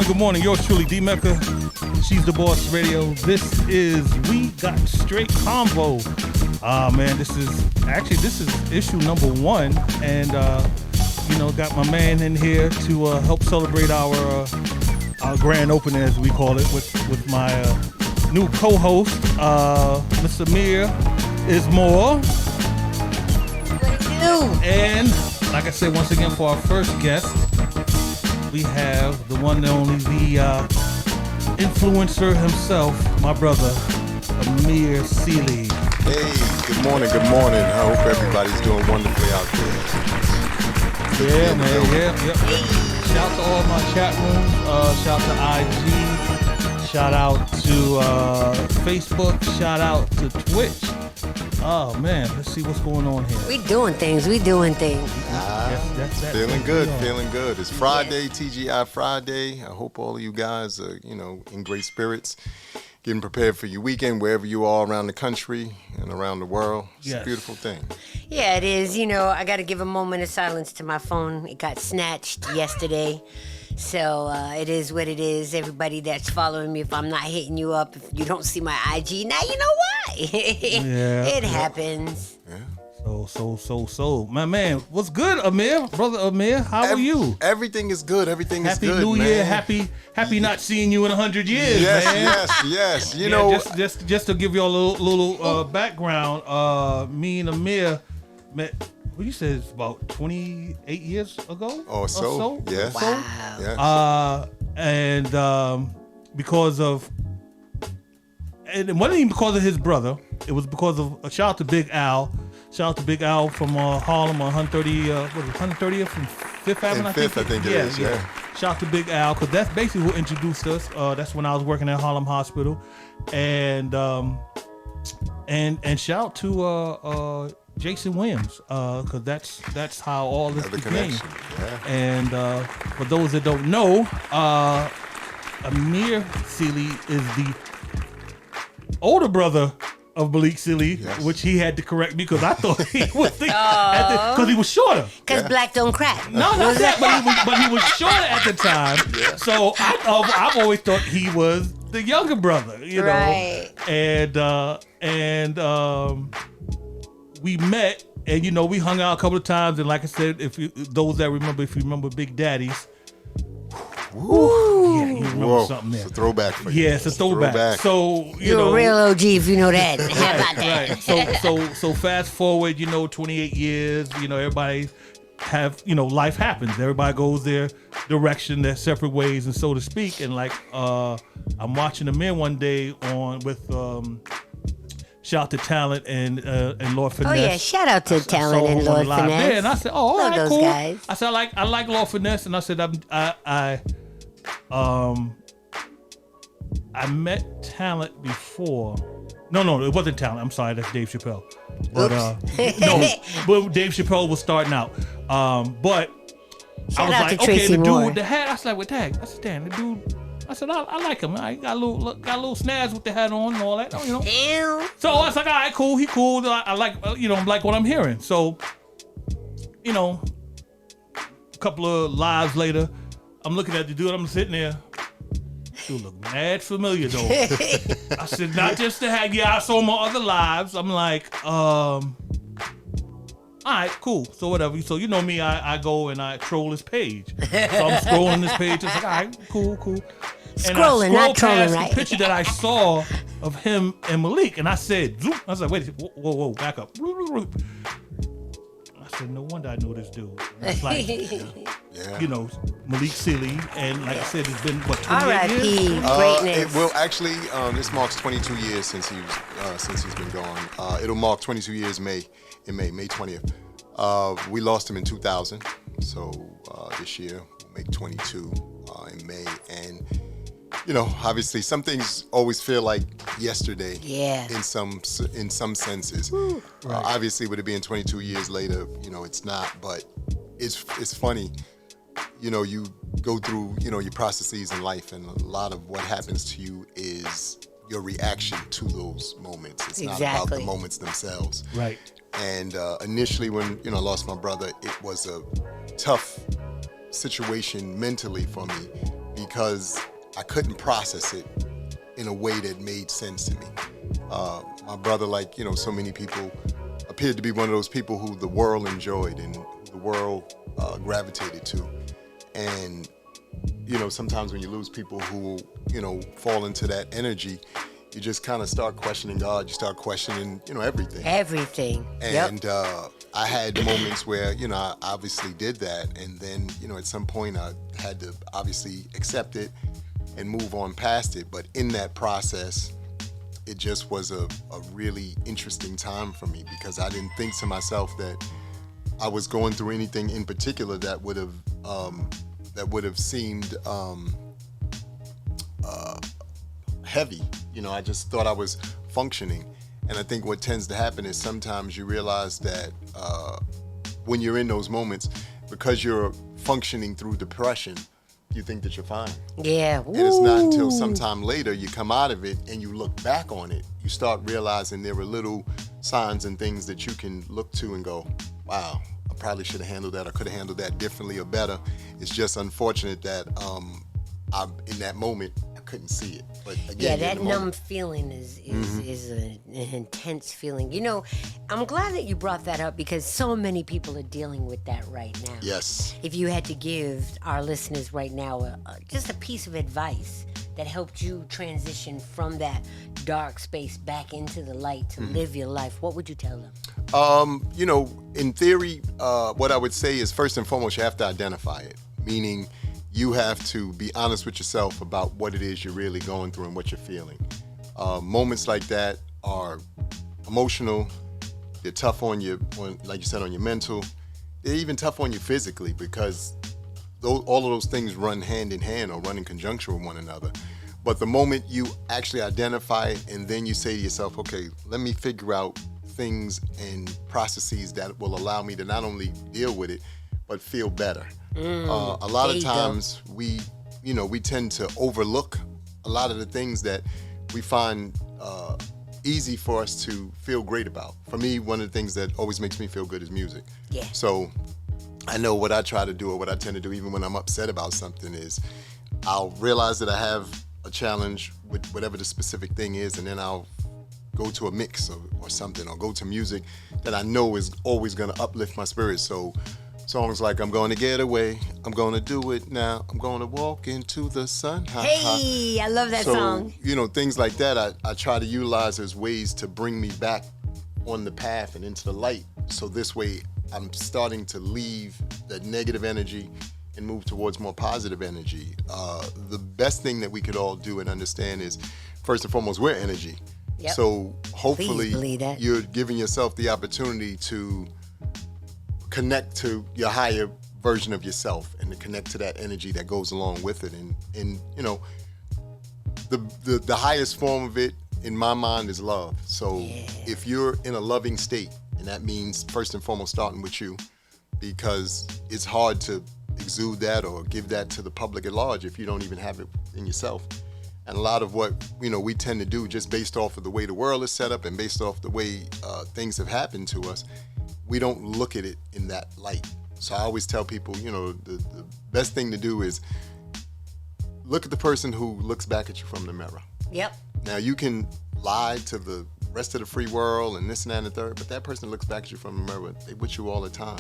Good morning. Yours truly, DMecca. She's the Boss Radio. This is We Got Str8 Convo. Man, this is issue number 1, and got my man in here to help celebrate our grand opening, as we call it, with my new co-host, Mr. Ameliaismore. And like I said, once again, for our first guest, we have the one and only, the influencer himself, my brother, Amir Seeley. Hey, good morning. I hope everybody's doing wonderfully out there. Yeah, man, yeah. Shout out to all my chat rooms. Shout out to IG. Shout out to Facebook. Shout out to Twitch. Oh, man, let's see what's going on here. We doing things. Feeling good. It's Friday, TGI Friday. I hope all of you guys are, in great spirits, getting prepared for your weekend wherever you are around the country and around the world. It's a beautiful thing. Yeah, it is. I got to give a moment of silence to my phone. It got snatched yesterday. So it is what it is. Everybody that's following me, if I'm not hitting you up, if you don't see my IG, now you know why. It happens. Yeah. So, my man, what's good, Amir? Brother Amir, how are you? Everything is good. Everything is good, Happy New man. Year. Happy not seeing you in 100 years, man. Yes. Just to give you a little background, me and Amir met, what you said, it's about 28 years ago? Or so. Yes. Wow. Yes. And because of, and it wasn't even because of his brother. It was because of a shout out to Big Al. Shout out to Big Al from Harlem on 130th and 5th Avenue. And 5th, I think it is. Yeah. Shout out to Big Al, because that's basically who introduced us. That's when I was working at Harlem Hospital, and shout out to Jason Williams, because that's how all this began. Yeah. And for those that don't know, Amir Sealy is the older brother of Malik Sealy, Yes. which he had to correct me because I thought he was because he was shorter. Because black don't crack. No, not that, but he was shorter at the time. Yeah. So I've always thought he was the younger brother, you know. Right. And we met, and you know, we hung out a couple of times, and like I said, if you remember Big Daddies. Ooh. Yeah, you remember Whoa, something there. it's a throwback for you. Yeah, it's a throwback. So You're a real OG if you know that. How about that? Right. So fast forward, 28 years, everybody have, life happens. Everybody goes their direction, their separate ways, and so to speak. And like, I'm watching Amir one day with shout out to Talent and Lord Finesse. Oh yeah, shout out to Talent and Lord Finesse. There, and I said, all Love right, those cool. guys. I said, I like Lord Finesse, and I said, I met Talent before. No, it wasn't Talent. I'm sorry, that's Dave Chappelle. But but Dave Chappelle was starting out. But Shout I was out like, to Tracy okay, the Moore. dude with the hat. I said, with tag. I said, damn, the dude. I said, I like him. I got a little snaz with the hat on and all that. Damn. So I was like, all right, cool. He cool. I like, I like what I'm hearing. So, a couple of lives later, I'm looking at the dude. I'm sitting there. Dude look mad familiar though. I said, not just the hat. Yeah, I saw my other lives. I'm like, all right, cool. So whatever. So you know me, I go and I troll his page. So I'm scrolling this page. It's like, all right, cool. Scrolling, and I not trolling, past right? the picture that I saw of him and Malik, and I said, zoom. I was like, wait, whoa, back up. I said, no wonder I know this dude. And it's like, Yeah. Malik Sealy, and like I said, it's been what, 28 R.I.P. years? Greatness. Well, actually, this marks 22 years since he's been gone. It'll mark 22 years May 20th. We lost him in 2000, so this year we'll make 22 in May, and obviously some things always feel like yesterday. Yeah. In some senses. Right. Obviously, with it being 22 years later, it's not, but it's funny. You go through, your processes in life, and a lot of what happens to you is your reaction to those moments. It's not about the moments themselves. Right. And initially when, I lost my brother, it was a tough situation mentally for me because I couldn't process it in a way that made sense to me. My brother, like, so many people, appeared to be one of those people who the world enjoyed and who the world gravitated to. And, sometimes when you lose people who, fall into that energy, you just kind of start questioning God. You start questioning, everything. Everything. And I had moments where, I obviously did that. And then, at some point I had to obviously accept it and move on past it. But in that process, it just was a really interesting time for me because I didn't think to myself that I was going through anything in particular that would have seemed heavy. I just thought I was functioning. And I think what tends to happen is sometimes you realize that when you're in those moments, because you're functioning through depression, you think that you're fine. Yeah. And it's not until sometime later you come out of it and you look back on it, you start realizing there were little signs and things that you can look to and go, wow, I probably should have handled that. I could have handled that differently or better. It's just unfortunate that in that moment, I couldn't see it. But again, that numb feeling is an intense feeling. I'm glad that you brought that up because so many people are dealing with that right now. Yes. If you had to give our listeners right now just a piece of advice that helped you transition from that dark space back into the light to live your life, what would you tell them? In theory, what I would say is first and foremost, you have to identify it, meaning you have to be honest with yourself about what it is you're really going through and what you're feeling. Moments like that are emotional. They're tough on like you said, on your mental. They're even tough on you physically because all of those things run hand in hand or run in conjunction with one another. But the moment you actually identify it and then you say to yourself, okay, let me figure out things and processes that will allow me to not only deal with it, but feel better. A lot of times we tend to overlook a lot of the things that we find easy for us to feel great about. For me, one of the things that always makes me feel good is music. Yeah. So I know what I try to do, or what I tend to do even when I'm upset about something, is I'll realize that I have a challenge with whatever the specific thing is, and then I'll go to a mix or something, or go to music that I know is always going to uplift my spirit. So songs like I'm going to get away, I'm going to do it now, I'm going to walk into the sun. Hey, I love that song. Things like that I try to utilize as ways to bring me back on the path and into the light. So this way I'm starting to leave that negative energy and move towards more positive energy. The best thing that we could all do and understand is, first and foremost, we're energy. Yep. So hopefully that. you're giving yourself the opportunity to connect to your higher version of yourself and to connect to that energy that goes along with it. And the highest form of it in my mind is love. So if you're in a loving state, and that means first and foremost starting with you, because it's hard to exude that or give that to the public at large if you don't even have it in yourself. And a lot of what we tend to do, just based off of the way the world is set up and based off the way things have happened to us, we don't look at it in that light. So I always tell people, the best thing to do is look at the person who looks back at you from the mirror. Yep. Now, you can lie to the rest of the free world and this and that and the third, but that person that looks back at you from the mirror, they with you all the time.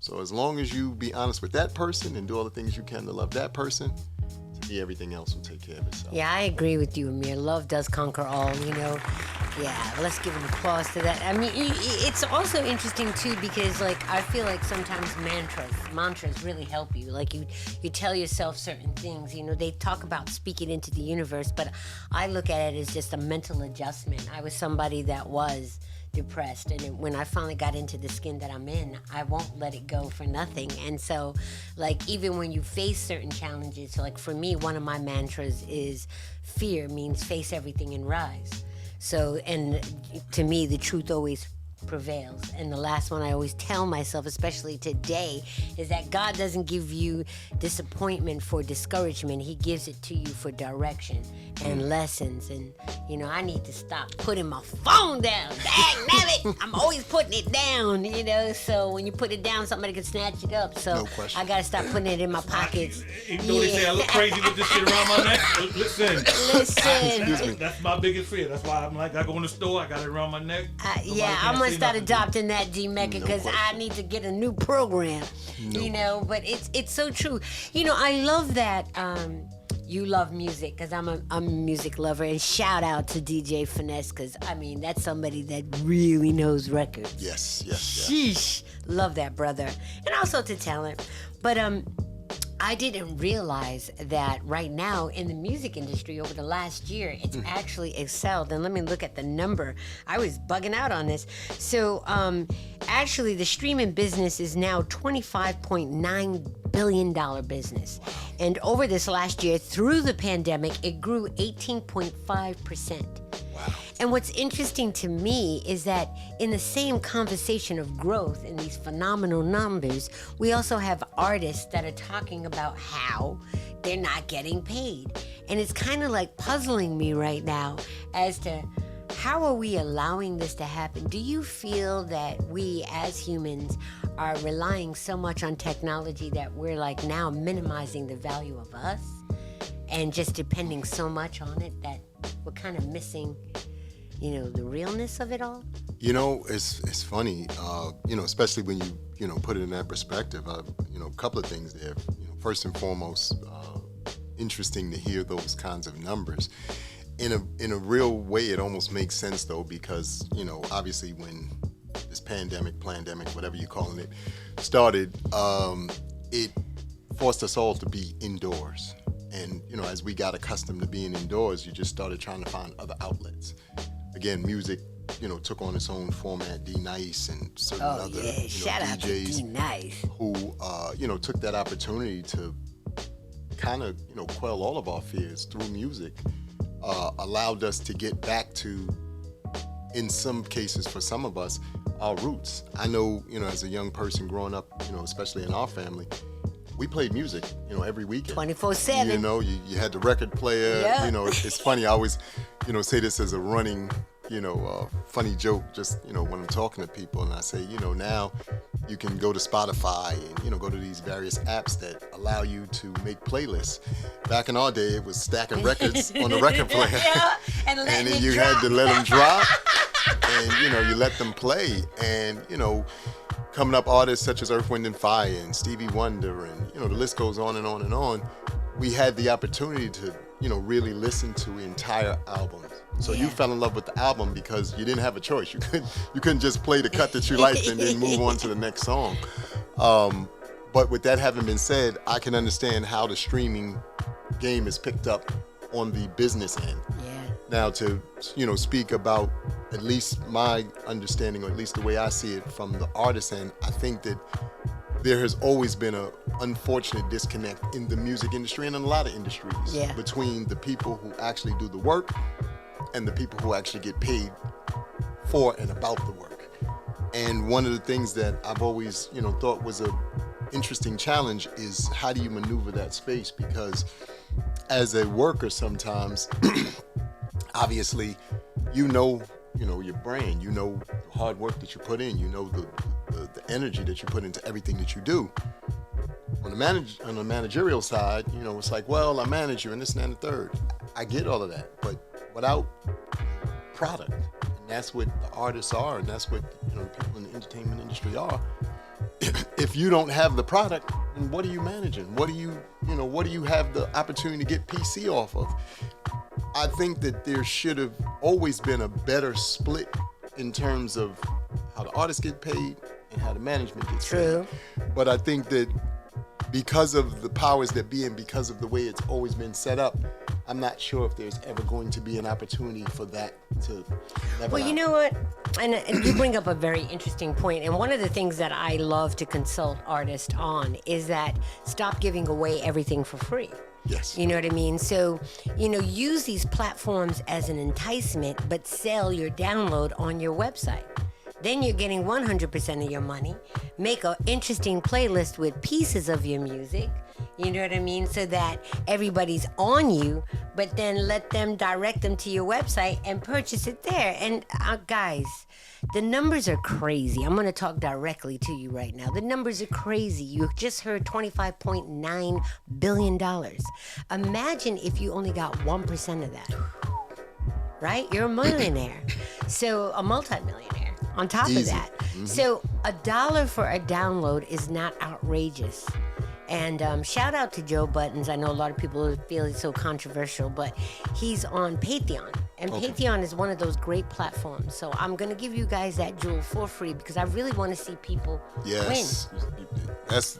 So as long as you be honest with that person and do all the things you can to love that person, to me, everything else will take care of itself. Yeah, I agree with you, Amir. Love does conquer all, Yeah, let's give an applause to that. I mean, it's also interesting, too, because, I feel like sometimes mantras really help you. Like, you tell yourself certain things. They talk about speaking into the universe, but I look at it as just a mental adjustment. I was somebody that was depressed, and when I finally got into the skin that I'm in, I won't let it go for nothing. And so, even when you face certain challenges, so for me, one of my mantras is fear means face everything and rise. So, and to me, the truth always prevails. And the last one I always tell myself, especially today, is that God doesn't give you disappointment for discouragement. He gives it to you for direction and lessons. And, I need to stop putting my phone down. Dang, I'm always putting it down, So when you put it down, somebody can snatch it up. So no question. I got to stop putting it in my pockets. Even though they say I look crazy with this shit around my neck, listen. That's my biggest fear. That's why I'm like, I go in the store, I got it around my neck. I'm going to start adopting that, DMecca, because I need to get a new program, but it's so true. I love that you love music, because I'm a music lover, and shout out to DJ Finesse, because that's somebody that really knows records. Yes. Sheesh, love that brother. And also to talent. But I didn't realize that right now in the music industry over the last year, it's actually excelled. And let me look at the number. I was bugging out on this. So actually the streaming business is now $25.9 billion business. And over this last year, through the pandemic, it grew 18.5%. Wow. And what's interesting to me is that in the same conversation of growth in these phenomenal numbers, we also have artists that are talking about how they're not getting paid. And it's kind of puzzling me right now as to how are we allowing this to happen? Do you feel that we as humans are relying so much on technology that we're now minimizing the value of us and just depending so much on it that we're kind of missing, the realness of it all? It's funny, especially when you put it in that perspective. A couple of things there. First and foremost, interesting to hear those kinds of numbers. In a real way, it almost makes sense though, because obviously when this pandemic, whatever you're calling it, started, it forced us all to be indoors. And as we got accustomed to being indoors, you just started trying to find other outlets. Again, music took on its own format, D Nice and certain Oh other yeah, shout out to DJs D Nice. who took that opportunity to kind of quell all of our fears through music, allowed us to get back to, in some cases for some of us, our roots. I know, as a young person growing up, especially in our family, we played music, every weekend. 24/7. You had the record player. Yeah. It's funny. I always, say this as a running, funny joke. Just when I'm talking to people, and I say, now you can go to Spotify and go to these various apps that allow you to make playlists. Back in our day, it was stacking records on the record player, Yeah, and and then it you drop. had to let them drop, and you let them play, and coming up artists such as Earth, Wind and Fire and Stevie Wonder, and the list goes on and on and on. We had the opportunity to really listen to entire albums. So you fell in love with the album because you didn't have a choice. You couldn't just play the cut that you liked and then move on to the next song. But with that having been said, I can understand how the streaming game is picked up on the business end. Yeah. Now to speak about at least my understanding, or at least the way I see it from the artist end, I think that there has always been an unfortunate disconnect in the music industry and in a lot of industries between the people who actually do the work and the people who actually get paid for and about the work. And one of the things that I've always thought was a interesting challenge is how do you maneuver that space? Because as a worker sometimes, obviously, your brand, the hard work that you put in, the energy that you put into everything that you do. On the managerial side, it's like, well, I manage you and this and that and the third. I get all of that, but without product, and that's what the artists are, and that's what people in the entertainment industry are. If you don't have the product, then what are you managing? What do you have the opportunity to get PC off of? I think that there should have always been a better split in terms of how the artists get paid and how the management gets paid. But I think that because of the powers that be and because of the way it's always been set up, I'm not sure if there's ever going to be an opportunity for that to level out. You know what? And you bring up a very interesting point. And one of the things that I love to consult artists on is that stop giving away everything for free. Yes. You know what I mean? So, use these platforms as an enticement, but sell your download on your website. Then you're getting 100% of your money. Make an interesting playlist with pieces of your music. You know what I mean? So that everybody's on you, but then let them direct them to your website and purchase it there. And guys, the numbers are crazy. I'm going to talk directly to you right now. The numbers are crazy. You just heard $25.9 billion. Imagine if you only got 1% of that. Right? You're a millionaire. So a multimillionaire on top of that. Mm-hmm. So $1 for a download is not outrageous. And shout out to Joe Buttons. I know a lot of people feel he's so controversial, but he's on Patreon. And Patreon is one of those great platforms. So I'm going to give you guys that jewel for free because I really want to see people win. I think that's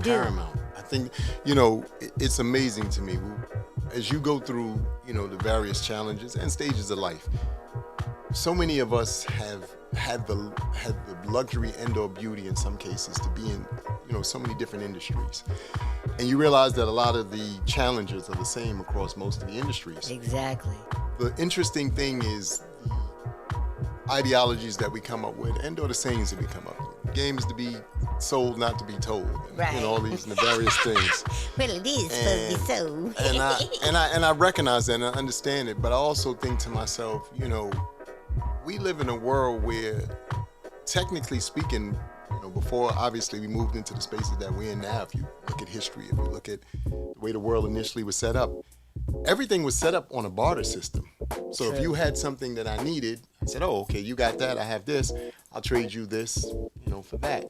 paramount. I think, it's amazing to me. As you go through, the various challenges and stages of life, so many of us have had the luxury and/or beauty in some cases to be in, so many different industries, and you realize that a lot of the challenges are the same across most of the industries. Exactly. The interesting thing is the ideologies that we come up with and/or the sayings that we come up with. The game is to be sold, not to be told. And, right. All these and the various things. Well, it is supposed to be so. and I recognize that and I understand it, but I also think to myself, we live in a world where, technically speaking, before obviously we moved into the spaces that we're in now, if you look at history, if you look at the way the world initially was set up, everything was set up on a barter system. So if you had something that I needed, I said, oh, okay, you got that, I have this, I'll trade you this, for that.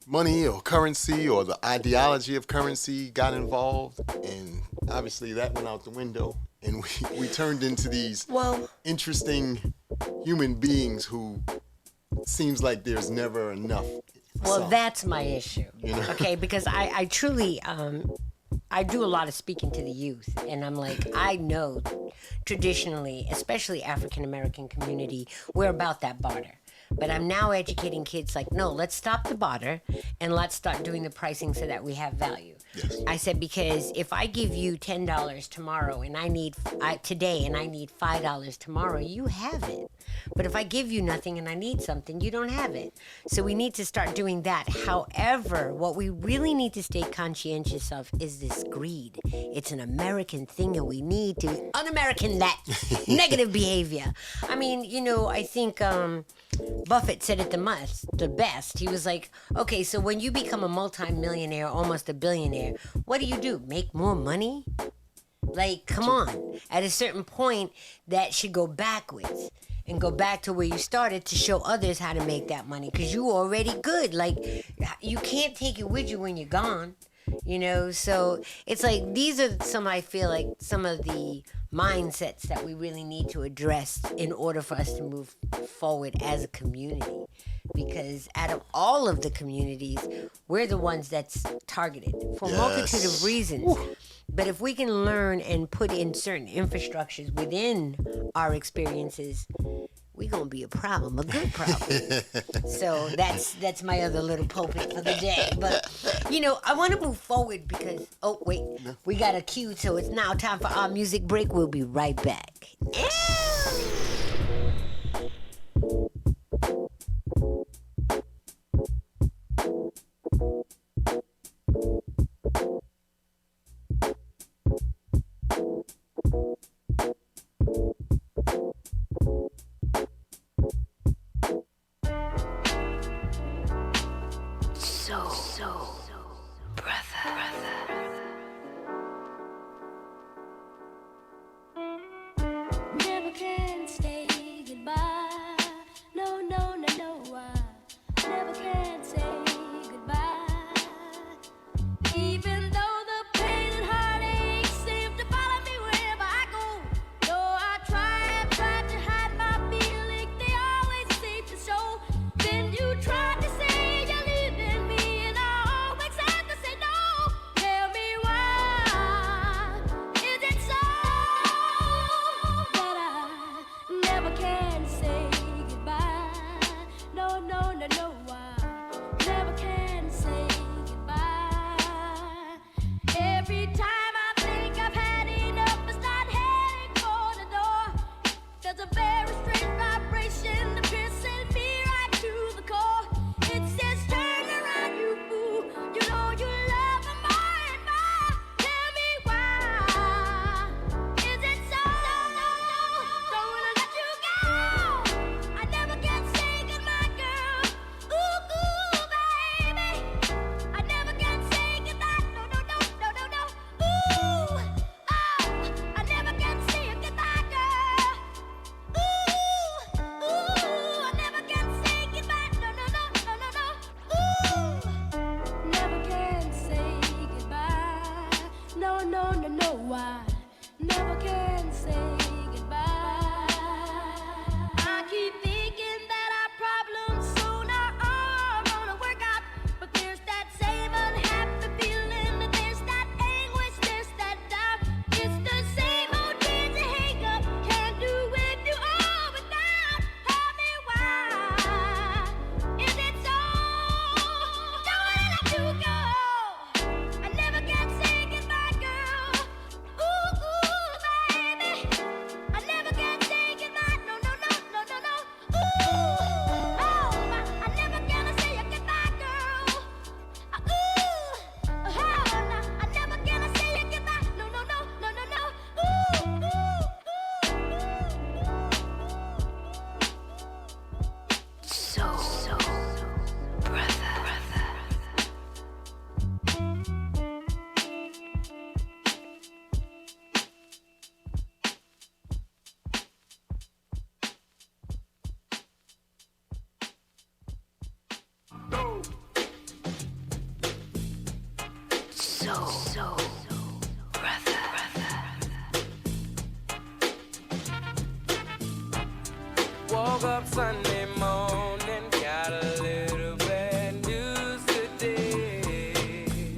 Money or currency or the ideology of currency got involved, and obviously that went out the window, and we turned into these interesting human beings who seems like there's never enough. Well, that's my issue. Okay, because I truly I do a lot of speaking to the youth, and I'm like, I know traditionally, especially African American community, we're about that barter. But I'm now educating kids like, no, let's stop the barter and let's start doing the pricing so that we have value. Yes. I said, because if I give you $10 tomorrow and I need today and I need $5 tomorrow, you have it. But if I give you nothing and I need something, you don't have it. So we need to start doing that. However, what we really need to stay conscientious of is this greed. It's an American thing, and we need to un-American that negative behavior. I mean, you know, I think Buffett said it the best. He was like, okay, so when you become a multi-millionaire, almost a billionaire, what do? Make more money? Like, come on. At a certain point, that should go backwards and go back to where you started to show others how to make that money, because you already good. Like, you can't take it with you when you're gone, you know? So it's like, these are I feel like some of the mindsets that we really need to address in order for us to move forward as a community. Because out of all of the communities, we're the ones that's targeted for a multitude of reasons. Ooh. But if we can learn and put in certain infrastructures within our experiences, we're going to be a problem, a good problem. So that's my other little pulpit for the day. But, you know, I want to move forward because, we got a cue, so it's now time for our music break. We'll be right back. Woke up Sunday morning, got a little bad news today.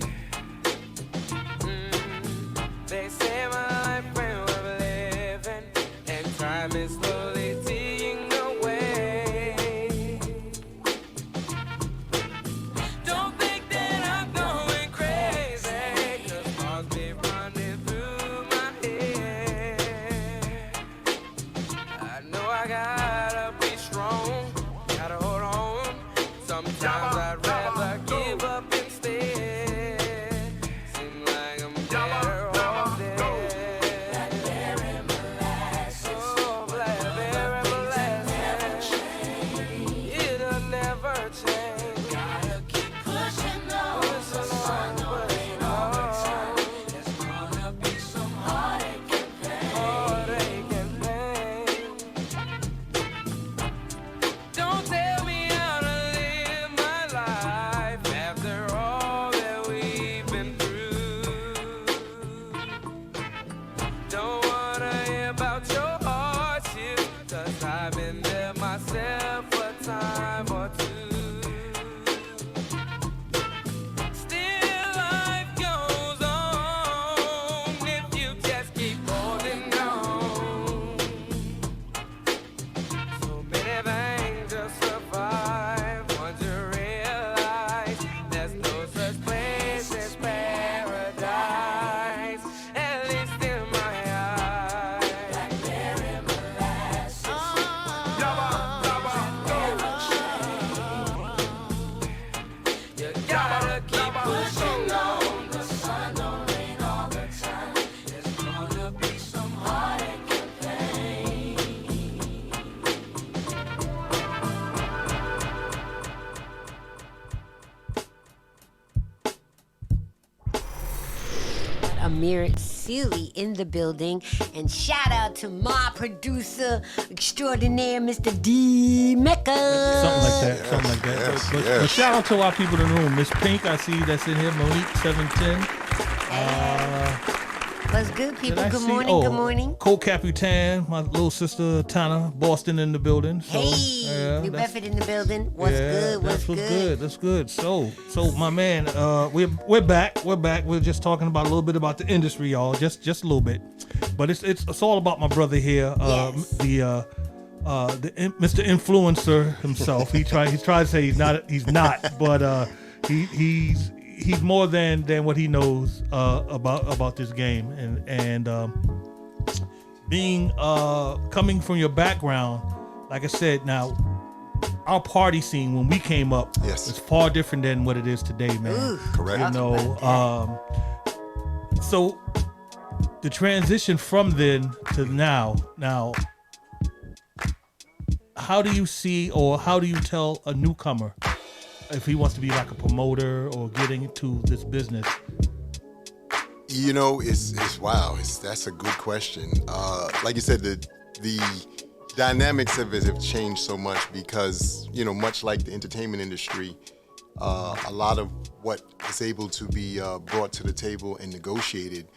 Don't wanna hear about your hardships, 'cause I've been there myself a time or two. Still life goes on if you just keep holding on. So many things to survive once you realize there's no such place as paradise, at least in my eyes. Like Mary molasses. You gotta keep pushing on. The sun don't rain all the time. There's gonna be some heartache and pain. Amir Sealy in the building, and shout out to my producer extraordinaire, Mr. DMecca. Something like that. Something like that. Yes, But yes. shout out to our people in the room. Miss Pink, I see that's in here. Monique 710. What's good, people? Did I Good see- morning. oh, Good morning. Co-Capitan, my little sister Tana, Boston in the building. So, Hey, yeah, New that's- Bedford in the building. What's yeah, good? What's that's what's good? That's good. So my man, we're back. We're back. We're just talking about a little bit about the industry, y'all. Just a little bit, but it's all about my brother here. Yes. The Mr. Influencer himself. He tried to say he's not, but he's more than what he knows about this game, and being coming from your background, like I said, now our party scene when we came up Yes. is far different than what it is today, man. Ooh, Correct. You know, so the transition from then to now, how do you see, or how do you tell a newcomer if he wants to be like a promoter or getting into this business? You know, it's wow. That's a good question. Like you said, the dynamics of it have changed so much because, you know, much like the entertainment industry, a lot of what is able to be brought to the table and negotiated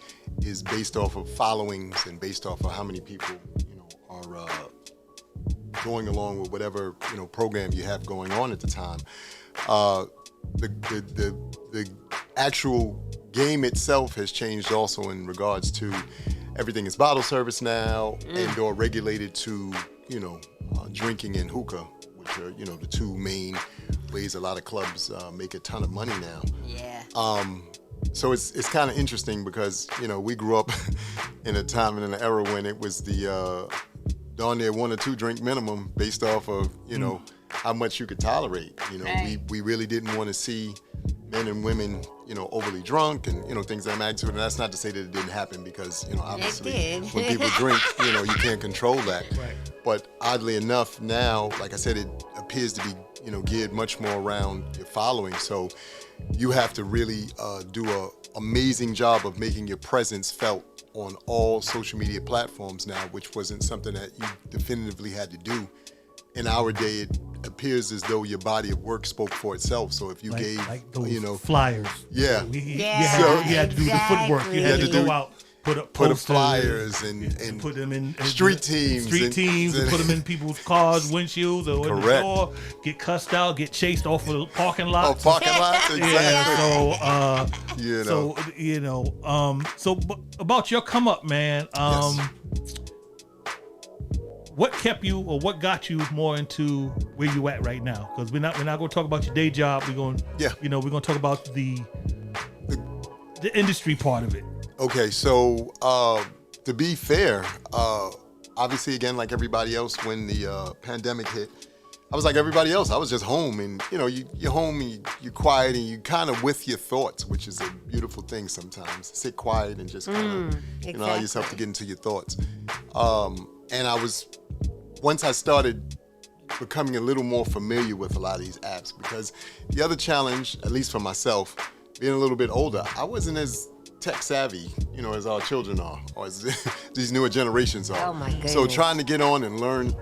is based off of followings and based off of how many people, you know, are going along with whatever, you know, program you have going on at the time. The actual game itself has changed also in regards to everything is bottle service now and or regulated to, you know, drinking and hookah, which are, you know, the two main ways a lot of clubs make a ton of money now. Yeah. So it's kind of interesting because, you know, we grew up in a time and in an era when it was the darn near 1 or 2 drink minimum based off of, you know, how much you could tolerate. You know, Right. we really didn't want to see men and women, you know, overly drunk and, you know, things of that magnitude. And that's not to say that it didn't happen because, you know, obviously did. when people drink, you know, you can't control that. Right. But oddly enough, now, like I said, it appears to be, you know, geared much more around your following. So you have to really do a amazing job of making your presence felt on all social media platforms now, which wasn't something that you definitively had to do. In our day, it appears as though your body of work spoke for itself. So if you gave, like those you know, flyers. yeah, You Yeah, had to do the footwork. You had to exactly. go out, put up put up posters, flyers and put them in street teams and put them in people's cars, windshields, or in the Correct. door. Get cussed out, get chased off of the parking lot. oh, parking lots, exactly. Yeah, You know. so you know, so about your come up, man. Yes. What kept you, or what got you more into where you at right now? Because we're not going to talk about your day job. We're going, Yeah. you know, we're going to talk about the industry part of it. Okay, so to be fair, obviously, again, like everybody else, when the pandemic hit, I was like everybody else. I was just home, and you know, you're home and you're quiet and you kind of with your thoughts, which is a beautiful thing sometimes. Sit quiet and just kind of, you know, allow yourself to get into your thoughts. And I was, once I started becoming a little more familiar with a lot of these apps, because the other challenge, at least for myself, being a little bit older, I wasn't as tech savvy, you know, as our children are, or as these newer generations are. Oh my goodness. So trying to get on and learn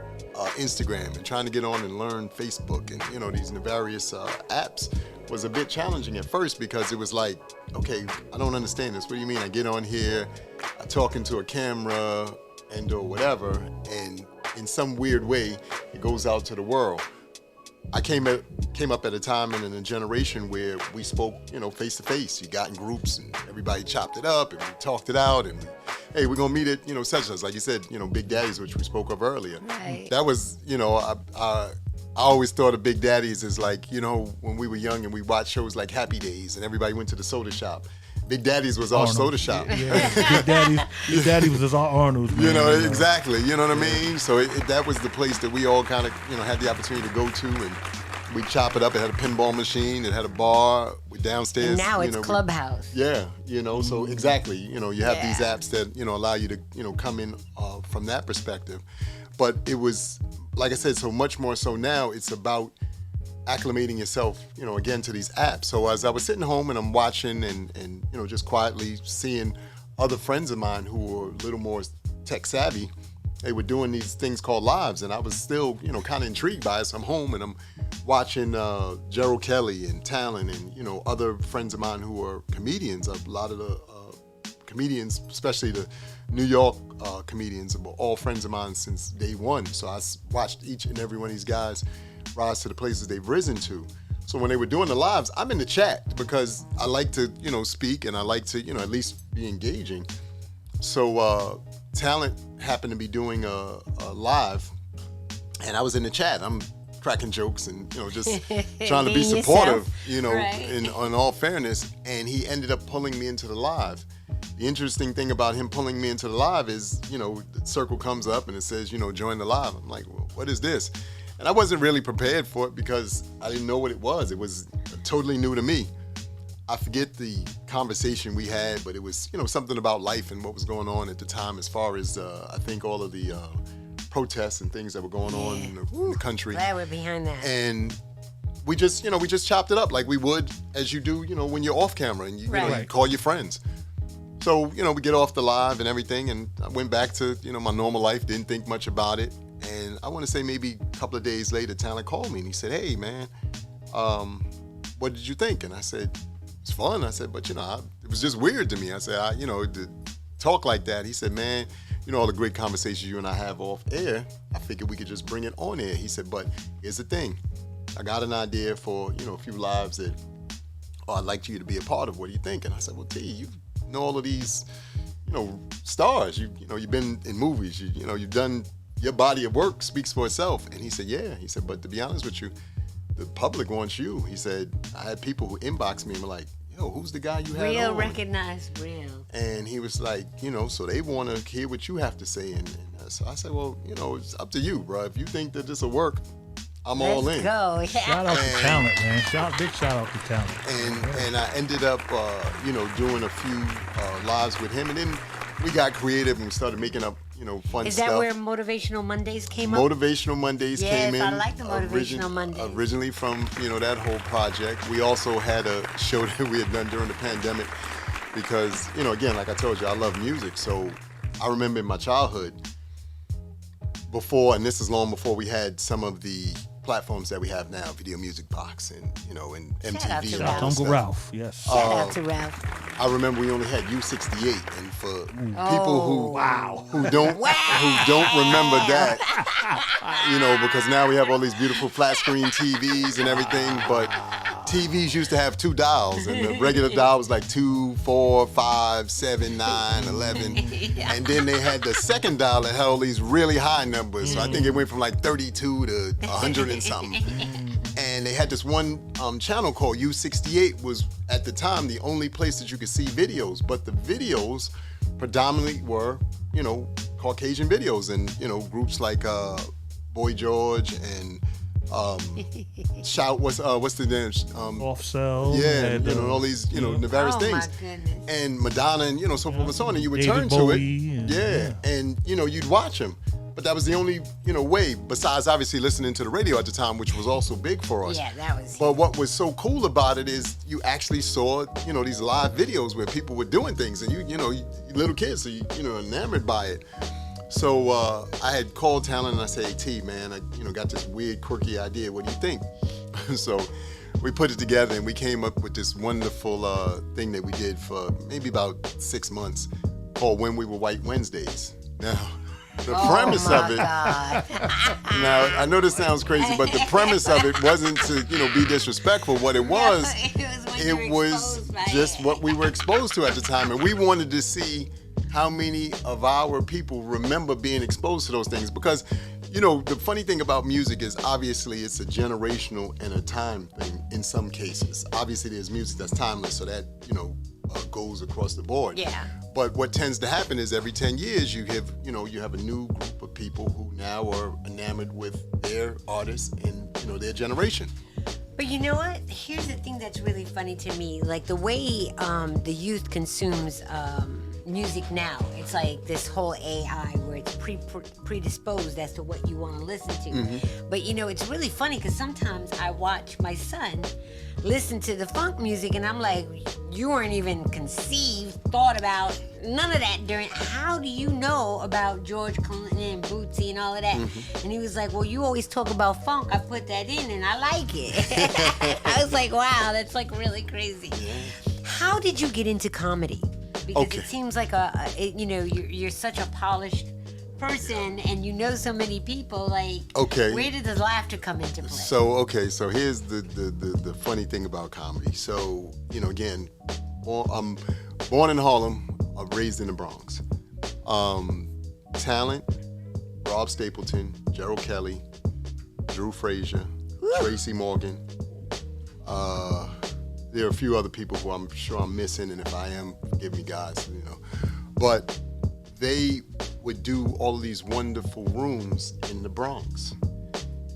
Instagram and trying to get on and learn Facebook and, you know, these various apps was a bit challenging at first because it was like, okay, I don't understand this. What do you mean? I get on here talking to a camera and or whatever, and in some weird way, it goes out to the world. I came up at a time and in a generation where we spoke, face to face. You got in groups and everybody chopped it up and we talked it out and hey, we're gonna meet at, such and such. Like you said, Big Daddies, which we spoke of earlier. Right. That was, I always thought of Big Daddies as like, when we were young and we watched shows like Happy Days and everybody went to the soda shop. Big Daddies was our soda shop. Yeah. Big Daddy was our Arnold's. Man, Exactly. You know what I mean? So that was the place that we all kind of, had the opportunity to go to, and we chop it up. It had a pinball machine. It had a bar downstairs. And now it's Clubhouse. Yeah. So exactly. You have these apps that, allow you to, come in from that perspective. But it was, like I said, so much more so now it's about acclimating yourself, again, to these apps. So as I was sitting home and I'm watching and just quietly seeing other friends of mine who were a little more tech savvy, they were doing these things called lives, and I was still, kind of intrigued by it. So I'm home and I'm watching Gerald Kelly and Talon and, other friends of mine who are comedians. A lot of the comedians, especially the New York comedians, were all friends of mine since day one. So I watched each and every one of these guys rise to the places they've risen to. So when they were doing the lives, I'm in the chat because I like to, speak and I like to, at least be engaging. So Talent happened to be doing a live, and I was in the chat. I'm cracking jokes and, just trying to be supportive, right. in all fairness. And he ended up pulling me into the live. The interesting thing about him pulling me into the live is, the circle comes up and it says, join the live. I'm like, well, what is this? And I wasn't really prepared for it because I didn't know what it was. It was totally new to me. I forget the conversation we had, but it was, something about life and what was going on at the time as far as, I think, all of the protests and things that were going on in the country. Glad we're behind that. And we just chopped it up like we would as you do, when you're off camera and you call your friends. So, we get off the live and everything, and I went back to, my normal life, didn't think much about it. And I want to say maybe a couple of days later, Talent called me and he said, hey, man, what did you think? And I said, it's fun. I said, but, it was just weird to me. I said, to talk like that. He said, man, all the great conversations you and I have off air, I figured we could just bring it on air. He said, but here's the thing. I got an idea for, a few lives that I'd like you to be a part of. What do you think? And I said, well, T, you know all of these, stars. You've been in movies. You've done, your body of work speaks for itself. And he said, yeah. He said, but to be honest with you, the public wants you. He said, I had people who inboxed me and were like, yo, who's the guy you had real on? Recognized real. And he was like, so they want to hear what you have to say. And so I said, well, it's up to you, bro. If you think that this will work, I'm all in. Let's go. Shout out to Talent, man. Big shout out to Talent. And I ended up, doing a few lives with him. And then we got creative and we started making up, fun stuff. Is that where Motivational Mondays came up? Motivational Mondays came in. Yes, I like the Motivational Mondays. Originally from, that whole project. We also had a show that we had done during the pandemic because, again, like I told you, I love music. So I remember in my childhood before, and this is long before we had some of the platforms that we have now, Video Music Box and, and MTV. Shout out to and all that Uncle stuff. Ralph, yes. Shout out to Ralph. I remember we only had U68, and for people who don't remember that, because now we have all these beautiful flat screen TVs and everything, but TVs used to have 2 dials, and the regular dial was like 2, 4, 5, 7, 9, 11, and then they had the second dial that had all these really high numbers. So I think it went from like 32 to 100 and something. And they had this one channel called U68 was at the time the only place that you could see videos, but the videos predominantly were, Caucasian videos and, groups like Boy George and Shout, what's the name? Off-Cell. Yeah, and, all these, the various things. My goodness. And Madonna and, so forth and so on, and you would David turn Bowie to it. and- Yeah, and, you'd watch them. But that was the only, way, besides obviously listening to the radio at the time, which was also big for us. Yeah, that was. But what was so cool about it is you actually saw, these live videos where people were doing things, and you little kids, so you enamored by it. So I had called Talent and I said, hey, T, man, I got this weird, quirky idea. What do you think? So we put it together and we came up with this wonderful thing that we did for maybe about 6 months called When We Were White Wednesdays. Now, the Oh premise my of it. God. Now, I know this sounds crazy, but the premise of it wasn't to, be disrespectful. What it was, it was just what we were exposed to at the time. And we wanted to see how many of our people remember being exposed to those things. Because, the funny thing about music is obviously it's a generational and a time thing in some cases. Obviously, there's music that's timeless, so that, goes across the board. Yeah. But what tends to happen is every 10 years you have a new group of people who now are enamored with their artists and, their generation. But you know what? Here's the thing that's really funny to me. Like the way the youth consumes music now, it's like this whole AI where it's predisposed as to what you want to listen to. Mm-hmm. But it's really funny because sometimes I watch my son listen to the funk music and I'm like, you weren't even thought about none of that during. How do you know about George Clinton and Bootsy and all of that? Mm-hmm. And he was like, well, you always talk about funk. I put that in and I like it. I was like, wow, that's like really crazy. How did you get into comedy? Because Okay. it seems like you're such a polished person and so many people. Like, Okay. where did the laughter come into play? So here's the funny thing about comedy. So, again, I'm born in Harlem, raised in the Bronx. Talent, Rob Stapleton, Gerald Kelly, Drew Frazier, Tracy Morgan. There are a few other people who I'm sure I'm missing, and if I am, forgive me, guys, But they would do all of these wonderful rooms in the Bronx.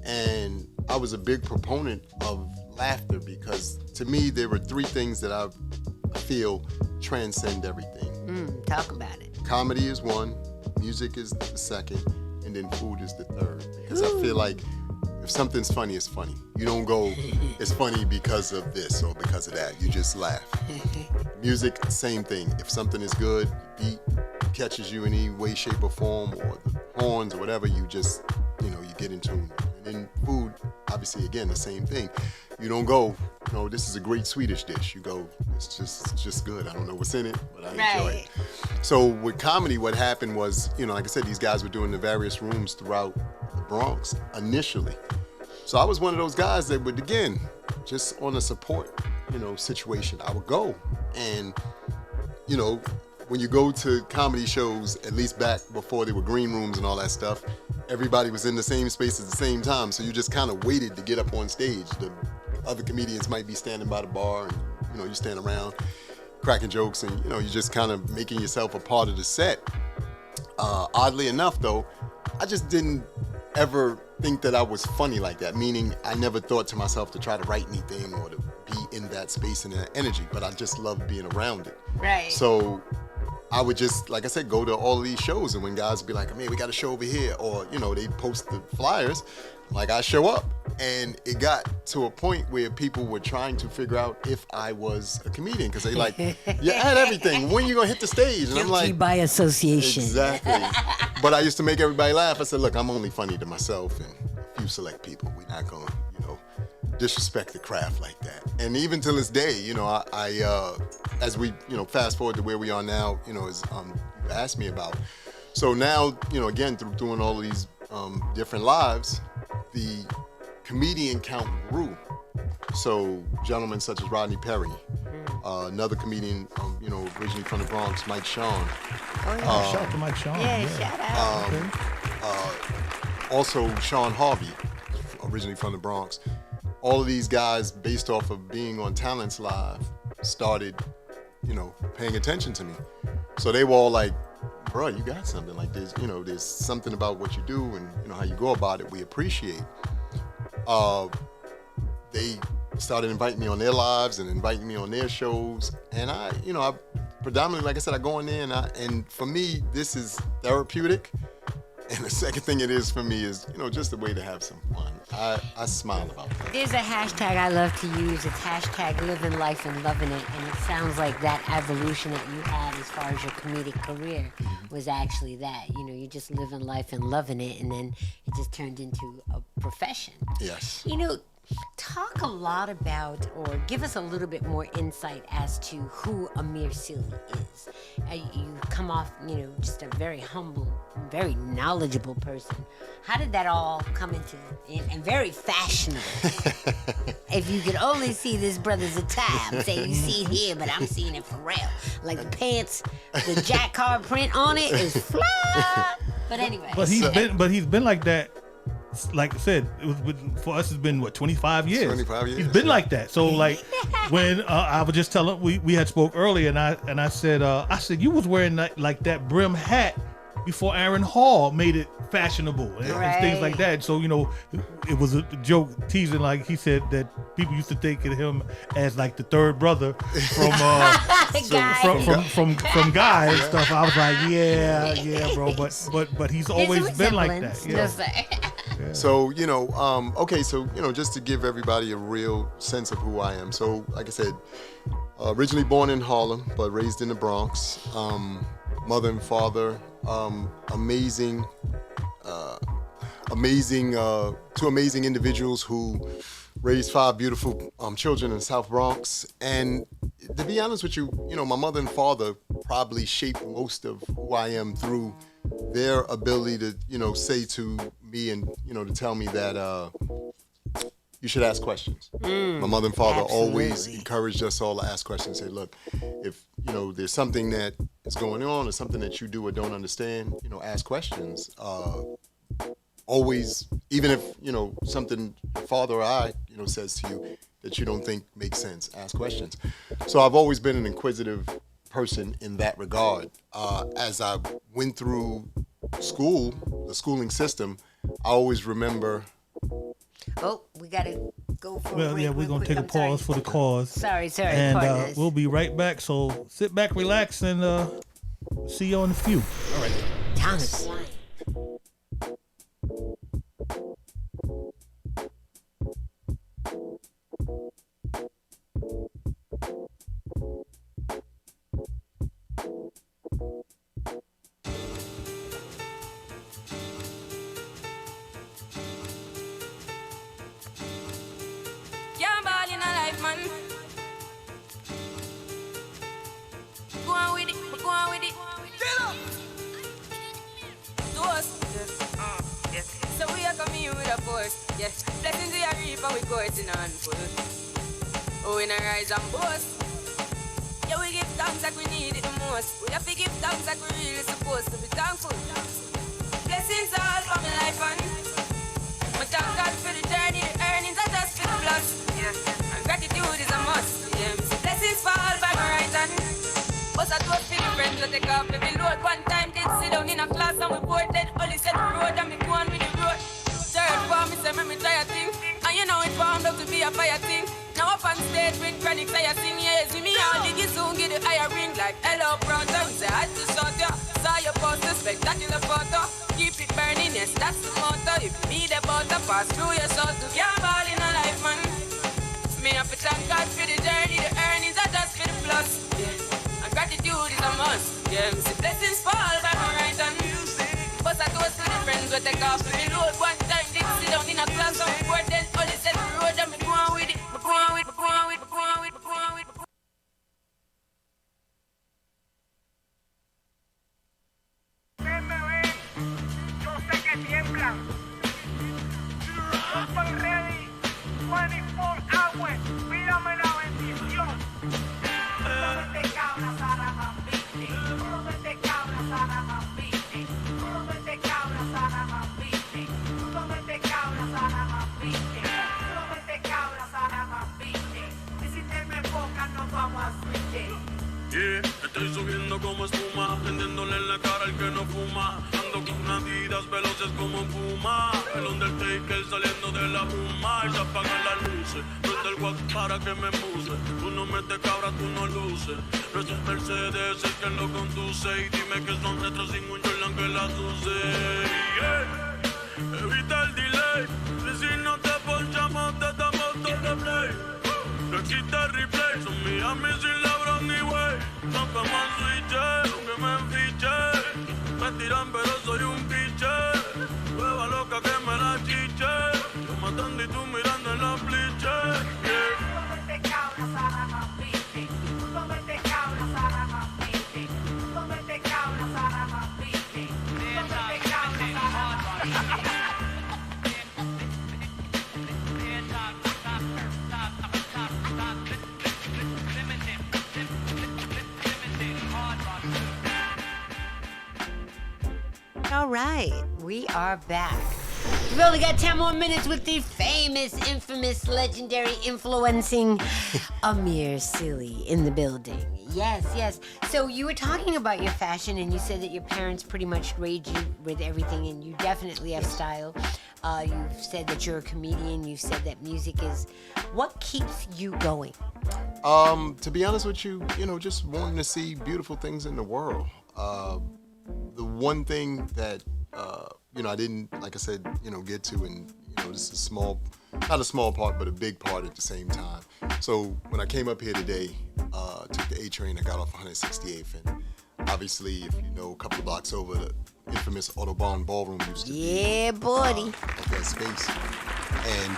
And I was a big proponent of laughter because to me, there were three things that I feel transcend everything. Talk about it. Comedy is one, music is the second, and then food is the third. Because I feel like if something's funny, it's funny. You don't go, it's funny because of this or because of that. You just laugh. Music, same thing. If something is good, beat catches you in any way, shape, or form, or the horns or whatever, you just, you get in tune. And then food, obviously, again, the same thing. You don't go, this is a great Swedish dish. You go, it's just good. I don't know what's in it, but I enjoy it. So with comedy, what happened was, like I said, these guys were doing the various rooms throughout the Bronx initially. So I was one of those guys that would, again, just on a support, situation, I would go. And, when you go to comedy shows, at least back before there were green rooms and all that stuff, everybody was in the same space at the same time. So you just kind of waited to get up on stage. The other comedians might be standing by the bar and, you stand around cracking jokes and, you're just kind of making yourself a part of the set. Oddly enough, though, I just didn't ever think that I was funny like that, meaning I never thought to myself to try to write anything or to be in that space and that energy, but I just loved being around it. Right. So I would just, like I said, go to all of these shows, and when guys would be like, "Amir, we got a show over here," or they post the flyers, like I show up, and it got to a point where people were trying to figure out if I was a comedian because they like, "You had everything. When you gonna hit the stage?" And I'm Guilty like, by association. exactly. But I used to make everybody laugh. I said, "Look, I'm only funny to myself and a few select people. We're not gonna, disrespect the craft like that." And even to this day, I as we, fast forward to where we are now, as you asked me about. So now, again, through doing all of these different lives, the comedian count grew. So gentlemen such as Rodney Perry, another comedian, originally from the Bronx, Mike Sean. Shout out to Mike Sean. Shout out. Also Sean Harvey, originally from the Bronx. All of these guys, based off of being on Talents Live, started, paying attention to me. So they were all like, "Bro, you got something like this. There's something about what you do and, how you go about it we appreciate." They started inviting me on their lives and inviting me on their shows. And I predominantly, like I said, I go in there and for me, this is therapeutic. And the second thing it is for me is, just a way to have some fun. I smile about that. There's a hashtag I love to use. It's hashtag living life and loving it. And it sounds like that evolution that you had as far as your comedic career was actually that. You just living life and loving it. And then it just turned into a profession. Yes. Talk a lot about, or give us a little bit more insight as to who Amir Sealy is. You come off, just a very humble, very knowledgeable person. How did that all come into, and very fashionable? If you could only see this brother's attire, I'm saying you see it here, but I'm seeing it for real. Like the pants, the jacquard print on it is fly. But anyway. But he's been like that. Like I said, for us, it's been 25 years. 25 years. He's been like that. So like when I was just telling, we had spoke earlier, and I said you was wearing like that brim hat before Aaron Hall made it fashionable and things like that. So it was a joke teasing, like he said that people used to think of him as like the third brother from from Guy and stuff. I was like, yeah, bro, but he's always been like that. Yeah. So, okay, so, just to give everybody a real sense of who I am. So, like I said, originally born in Harlem, but raised in the Bronx. Mother and father, amazing, two amazing individuals who raised 5 beautiful children in South Bronx. And to be honest with you, my mother and father probably shaped most of who I am through their ability to, say to me and, to tell me that you should ask questions. My mother and father always encouraged us all to ask questions. Say, look, if, there's something that is going on or something that you do or don't understand, ask questions. Always, even if, something your father or I, says to you that you don't think makes sense, ask questions. So I've always been an inquisitive person in that regard. As I went through school, the schooling system, I always remember. Oh, we gotta go for a break. Well, yeah, we're gonna take a pause for the cause. Sorry, and we'll be right back. So sit back, relax, and see you in a few. All right. Time is flying. Yes, blessings we are reaping, we going on full. Oh, in a rise and boast. Yeah, we give thanks like we need it the most. We have to give thanks like we really supposed to be thankful. Blessings all for my life and I thank God for the journey, the earnings are just for the plus. Yeah, and gratitude is a must. Yeah, blessings fall by my right hand. But I told for the friends that take off every load. One time did sit down in a class and we bored dead. Only said the road and me go on with the road. Third for me say me try a thing. And it found out to be a fire thing. Now up on stage with chronic say I sing. Yeah, see me all dig it soon get the higher ring. Like hello brother, say I had to shot ya. Saw your poster, spectacular photo. Keep it burning, yes, that's the motto. If me the butter pass through your soul to can't ball in a life, man. Me have to thank God for the journey, the earnings are just for the plus. Yeah, and gratitude is a must. Yeah, me see blessings fall by my right hand. But I toast to the friends we take off the road. One time did sit down in a class and we were then only said the road and me go on with it. Me go on with it, me go on with it, me go on with it, me go on with it. Yo sé que tiemblan. Yo estoy ready 24 hours. Mírame la bendición. No te cabras, Sara Mambiti. No te cabras, Sara Mambiti. No te cabras, Sara Mambiti. No te cabras, Sara Mambiti. No te cabras, Sara Mambiti. Y si te me enfocas, nos vamos a switch. Yeah, estoy subiendo como espuma, prendiéndole en la cara al que no fuma. Ando con Adidas veloces como Puma. El Undertaker saliendo de la bruma. Y se apagan las luces, prende el WhatsApp para que me puse. Tú no metes cabra, tú no luces. No es el Mercedes el que lo conduce. Y dime que son retros sin un Jordan que las use. Yeah, evita el delay. Si no te ponchamos, te damos todo play. No existe replay, son Miami sin la Brownie way. No como switch, aunque me enfiche. Me tiran pero soy un piche. Hueva loca que me la chiche. Yo matando y tú mirando en la pli. All right, we are back. We've only got 10 more minutes with the famous, infamous, legendary, influencing Amir Silly in the building. Yes. So you were talking about your fashion, and you said that your parents pretty much raised you with everything, and you definitely have style. You've said that you're a comedian. You've said that music is... What keeps you going? To be honest with you, just wanting to see beautiful things in the world. The one thing that, I didn't, like I said, get to, and, this is not a small part, but a big part at the same time. So when I came up here today, took the A train, I got off 168th, and obviously, if you know, a couple of blocks over, the infamous Autobahn Ballroom used to be. Yeah, buddy. At that space. And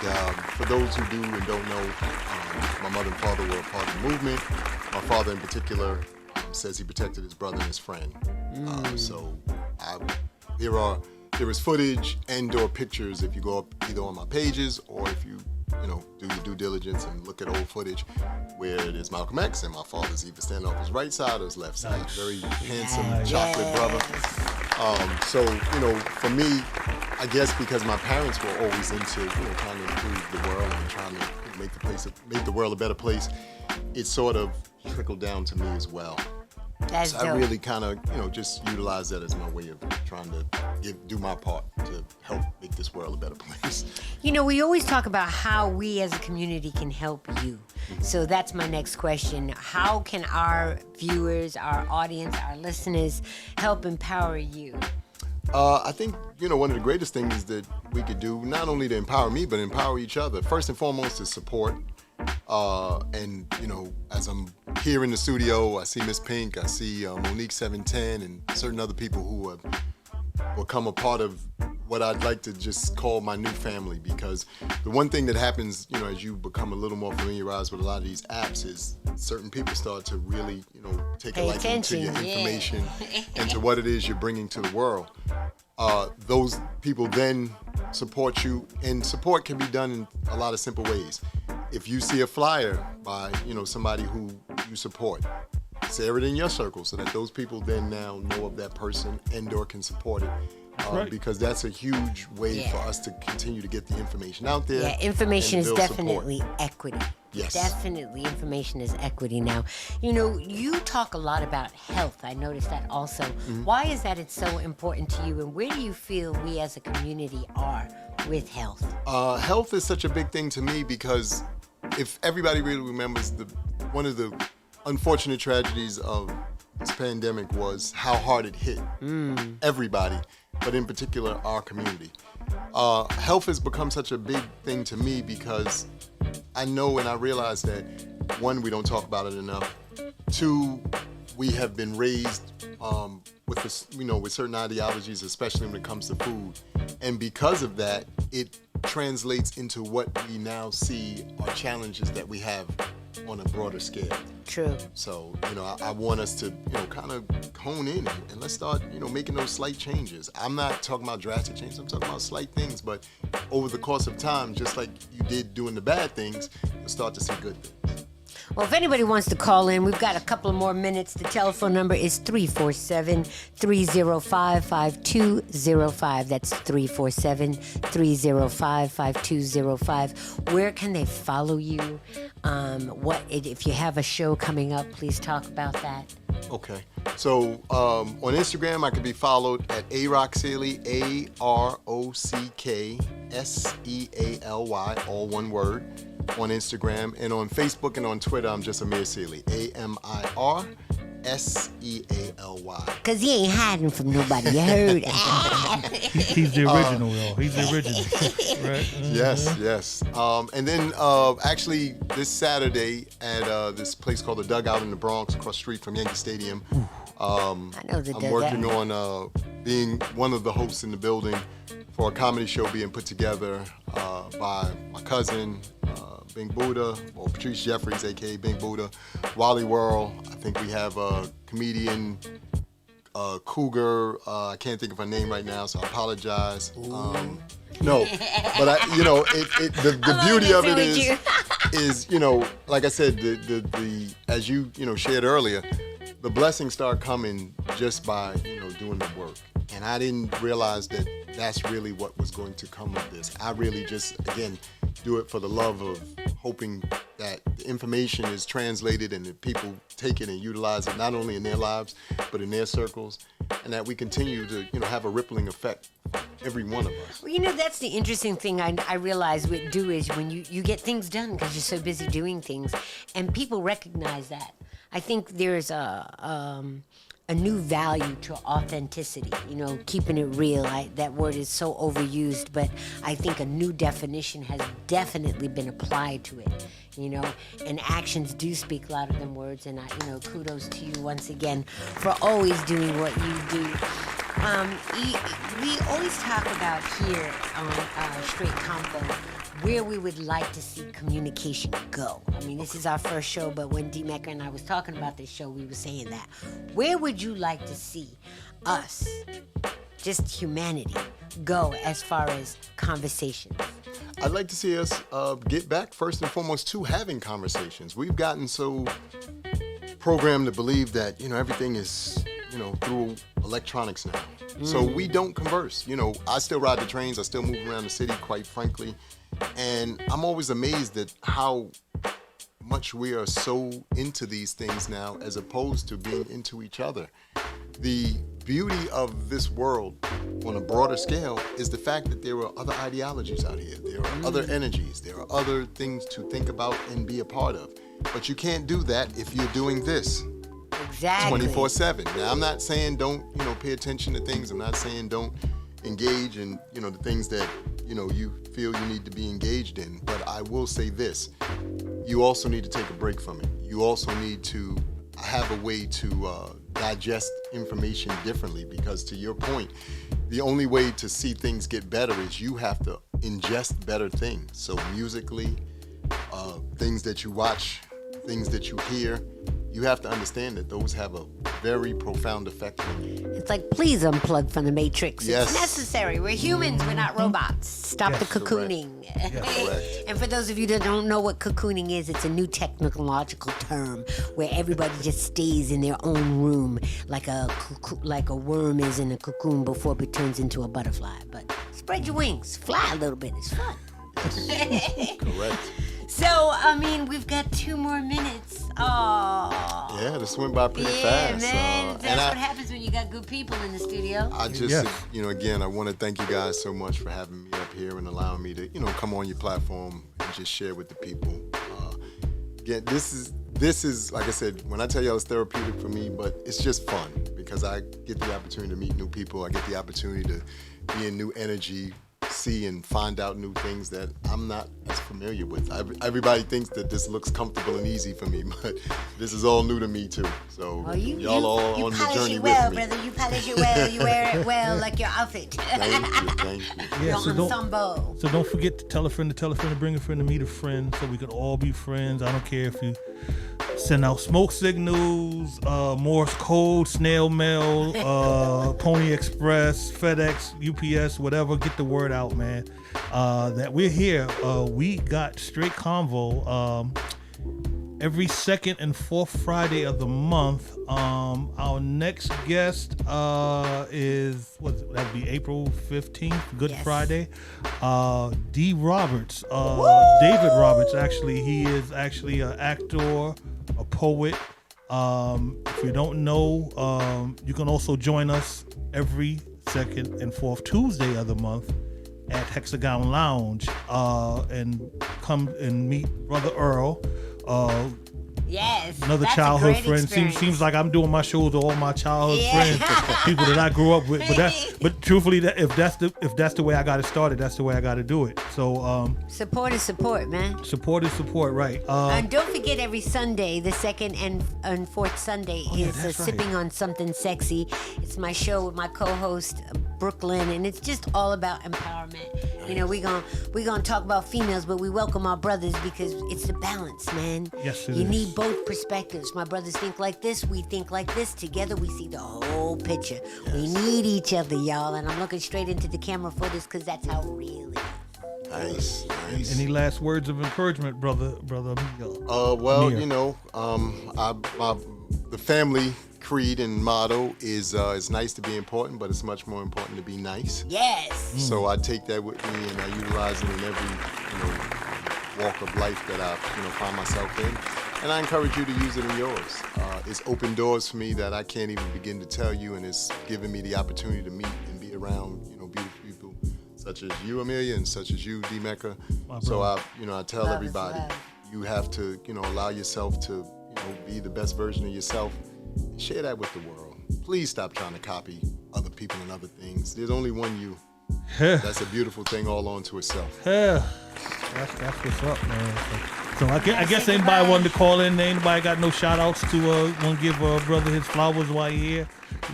for those who do and don't know, my mother and father were a part of the movement. My father in particular says he protected his brother and his friend. There is footage and/or pictures if you go up either on my pages or if you do your due diligence and look at old footage where there's Malcolm X and my father's either standing off his right side or his left side. Very handsome chocolate brother. For me, I guess because my parents were always into trying to improve the world and trying to make the world a better place, it sort of trickled down to me as well. That's so dope. I really kind of, just utilize that as my way of trying to do my part to help make this world a better place. We always talk about how we as a community can help you. So that's my next question. How can our viewers, our audience, our listeners help empower you? I think, one of the greatest things that we could do, not only to empower me, but empower each other. First and foremost is support. As I'm here in the studio, I see Miss Pink, I see Monique 710, and certain other people who have become a part of what I'd like to just call my new family. Because the one thing that happens, as you become a little more familiarized with a lot of these apps, is certain people start to really, take a liking to your information and to what it is you're bringing to the world. Those people then support you, and support can be done in a lot of simple ways. If you see a flyer by, somebody who you support, share it in your circle so that those people then now know of that person and/or can support it. Right. Because that's a huge way for us to continue to get the information out there. Yeah, information and is build definitely support. equity. Yes. Definitely, information is equity now. You talk a lot about health. I noticed that also. Why is that it's so important to you, and where do you feel we as a community are with health? Health is such a big thing to me because if everybody really remembers, one of the unfortunate tragedies of this pandemic was how hard it hit everybody, but in particular our community. Health has become such a big thing to me because I know and I realize that, one, we don't talk about it enough. Two, we have been raised with this, with certain ideologies, especially when it comes to food. And because of that, it translates into what we now see are challenges that we have on a broader scale. True. So, I want us to, kind of hone in and let's start, making those slight changes. I'm not talking about drastic changes. I'm talking about slight things. But over the course of time, just like you did doing the bad things, you'll start to see good things. Well, if anybody wants to call in, we've got a couple of more minutes. The telephone number is 347-305-5205. That's 347-305-5205. Where can they follow you? If you have a show coming up, please talk about that. Okay. So on Instagram, I can be followed at ARockSealy, ARockSealy, all one word, on Instagram. And on Facebook and on Twitter, I'm just Amir Sealy, AmirSealy. Because he ain't hiding from nobody, you heard? He's the original, though. He's the original. Right? Yes. And then actually this Saturday at this place called The Dugout in the Bronx, across the street from Yankee Stadium, I know the I'm working on being one of the hosts in the building for a comedy show being put together by my cousin, Bing Buddha, or Patrice Jeffries, a.k.a. Bing Buddha, Wally Whirl. I think we have a comedian, Cougar. I can't think of her name right now, so I apologize. No, but the beauty of it is like I said, the as you shared earlier, the blessings start coming just by doing the work. And I didn't realize that that's really what was going to come of this. I really just, again, do it for the love of hoping that the information is translated and that people take it and utilize it not only in their lives, but in their circles, and that we continue to, have a rippling effect, every one of us. Well, that's the interesting thing I realize with do is when you get things done because you're so busy doing things, and people recognize that. I think there's a new value to authenticity, keeping it real. That word is so overused, but I think a new definition has definitely been applied to it, and actions do speak louder than words, and kudos to you once again for always doing what you do. We always talk about here on Str8 Convo where we would like to see communication go. I mean, this is our first show, but when DMecca and I was talking about this show, we were saying that. Where would you like to see us, just humanity, go as far as conversations? I'd like to see us get back, first and foremost, to having conversations. We've gotten so programmed to believe that, everything is, through electronics now. So we don't converse. I still ride the trains. I still move around the city, quite frankly. And I'm always amazed at how much we are so into these things now as opposed to being into each other. The beauty of this world on a broader scale is the fact that there are other ideologies out here. There are other energies. There are other things to think about and be a part of. But you can't do that if you're doing this. Exactly. 24/7. Now, I'm not saying don't, pay attention to things. I'm not saying don't engage in, the things that, you feel you need to be engaged in. But I will say this. You also need to take a break from it. You also need to have a way to digest information differently, because to your point, the only way to see things get better is you have to ingest better things. So musically, things that you watch, things that you hear, you have to understand that those have a very profound effect on you. It's like, please unplug from the Matrix. Yes. It's necessary. We're humans. We're not robots. Stop the cocooning. Correct. And for those of you that don't know what cocooning is, it's a new technological term where everybody just stays in their own room like a worm is in a cocoon before it turns into a butterfly. But spread your wings. Fly a little bit. It's fun. Correct. So, we've got 2 more minutes. Oh. Yeah, this went by pretty fast. Man. That's what happens when you got good people in the studio. I just, again, I want to thank you guys so much for having me up here and allowing me to, come on your platform and just share with the people. Again, this is, like I said, when I tell y'all it's therapeutic for me, but it's just fun because I get the opportunity to meet new people. I get the opportunity to be in new energy, see and find out new things that I'm not as familiar with. Everybody thinks that this looks comfortable and easy for me, but this is all new to me too. So y'all all on the journey with me. You polish it well, brother. You polish it well. You wear it well, like your outfit. Thank you. Yeah, so don't forget to tell a friend, to bring a friend, to meet a friend, so we could all be friends. I don't care if you send out smoke signals, Morse code, snail mail, Pony Express, FedEx, UPS, whatever. Get the word out, man. That we're here. We got Str8 Convo every second and fourth Friday of the month. Our next guest is that'd be April 15th, Good Friday. D. Roberts, David Roberts. Actually, he is actually an actor, a poet. If you don't know, you can also join us every second and fourth Tuesday of the month at Hexagon Lounge, and come and meet Brother Earl. Yes, another childhood friend. Seems like I'm doing my shows to all my childhood friends, people that I grew up with. But truthfully, if that's the way I got it started, that's the way I got to do it. So support is support, man. Support is support, right? And don't forget, every Sunday, the second and fourth Sunday is Sipping on Something Sexy. It's my show with my co-host Brooklyn, and it's just all about empowerment. You know, we gonna talk about females, but we welcome our brothers because it's the balance, man. Yes, You need both perspectives. My brothers think like this, we think like this. Together, we see the whole picture. Yes. We need each other, y'all, and I'm looking straight into the camera for this because that's how real it is. Nice. Any last words of encouragement, brother Amir? Well, Amir. you know, the family creed and motto is it's nice to be important, but it's much more important to be nice. Yes. So I take that with me and I utilize it in every walk of life that I find myself in, and I encourage you to use it in yours. It's opened doors for me that I can't even begin to tell you, and it's given me the opportunity to meet and be around beautiful people such as you, Amelia, and such as you, DMecca. So I tell Love everybody, is love. you have to allow yourself to be the best version of yourself. Share that with the world. Please stop trying to copy other people and other things. There's only one you. That's a beautiful thing all onto itself. That's what's up, man. So I guess anybody wanted to call in. Anybody got no shout outs to want to give brother his flowers while you're here?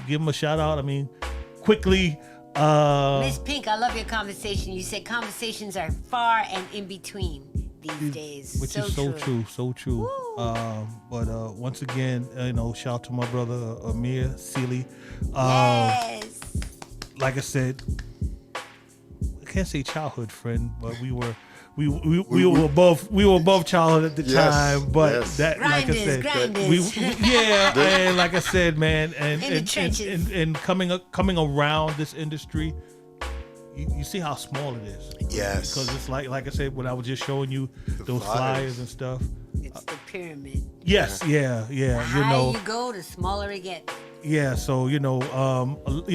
Give him a shout out. I mean, quickly. Miss Pink, I love your conversation. You said conversations are far and in between these days. Which is so true. But once again, shout out to my brother Amir Sealy. Yes. Like I said, I can't say childhood friend, but we were above childhood at the time. But that, like I said, and like I said, man, and coming around this industry. You see how small it is. Yes. Because it's like I said, when I was just showing you those flyers and stuff. It's the pyramid. Yes, yeah. The higher you go, the smaller it gets. Yeah, so a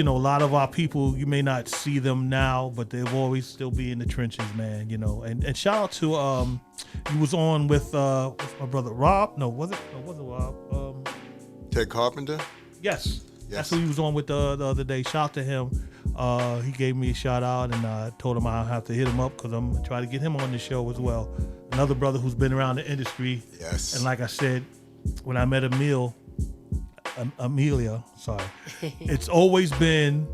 lot of our people, you may not see them now, but they'll always still be in the trenches, man. And shout out to you was on with my brother Rob. No, was it Rob? Ted Carpenter. Yes. That's who he was on with the other day. Shout out to him. He gave me a shout out, and I told him I'll have to hit him up because I'm going to try to get him on the show as well. Another brother who's been around the industry. Yes. And like I said, when I met Amelia, it's always been,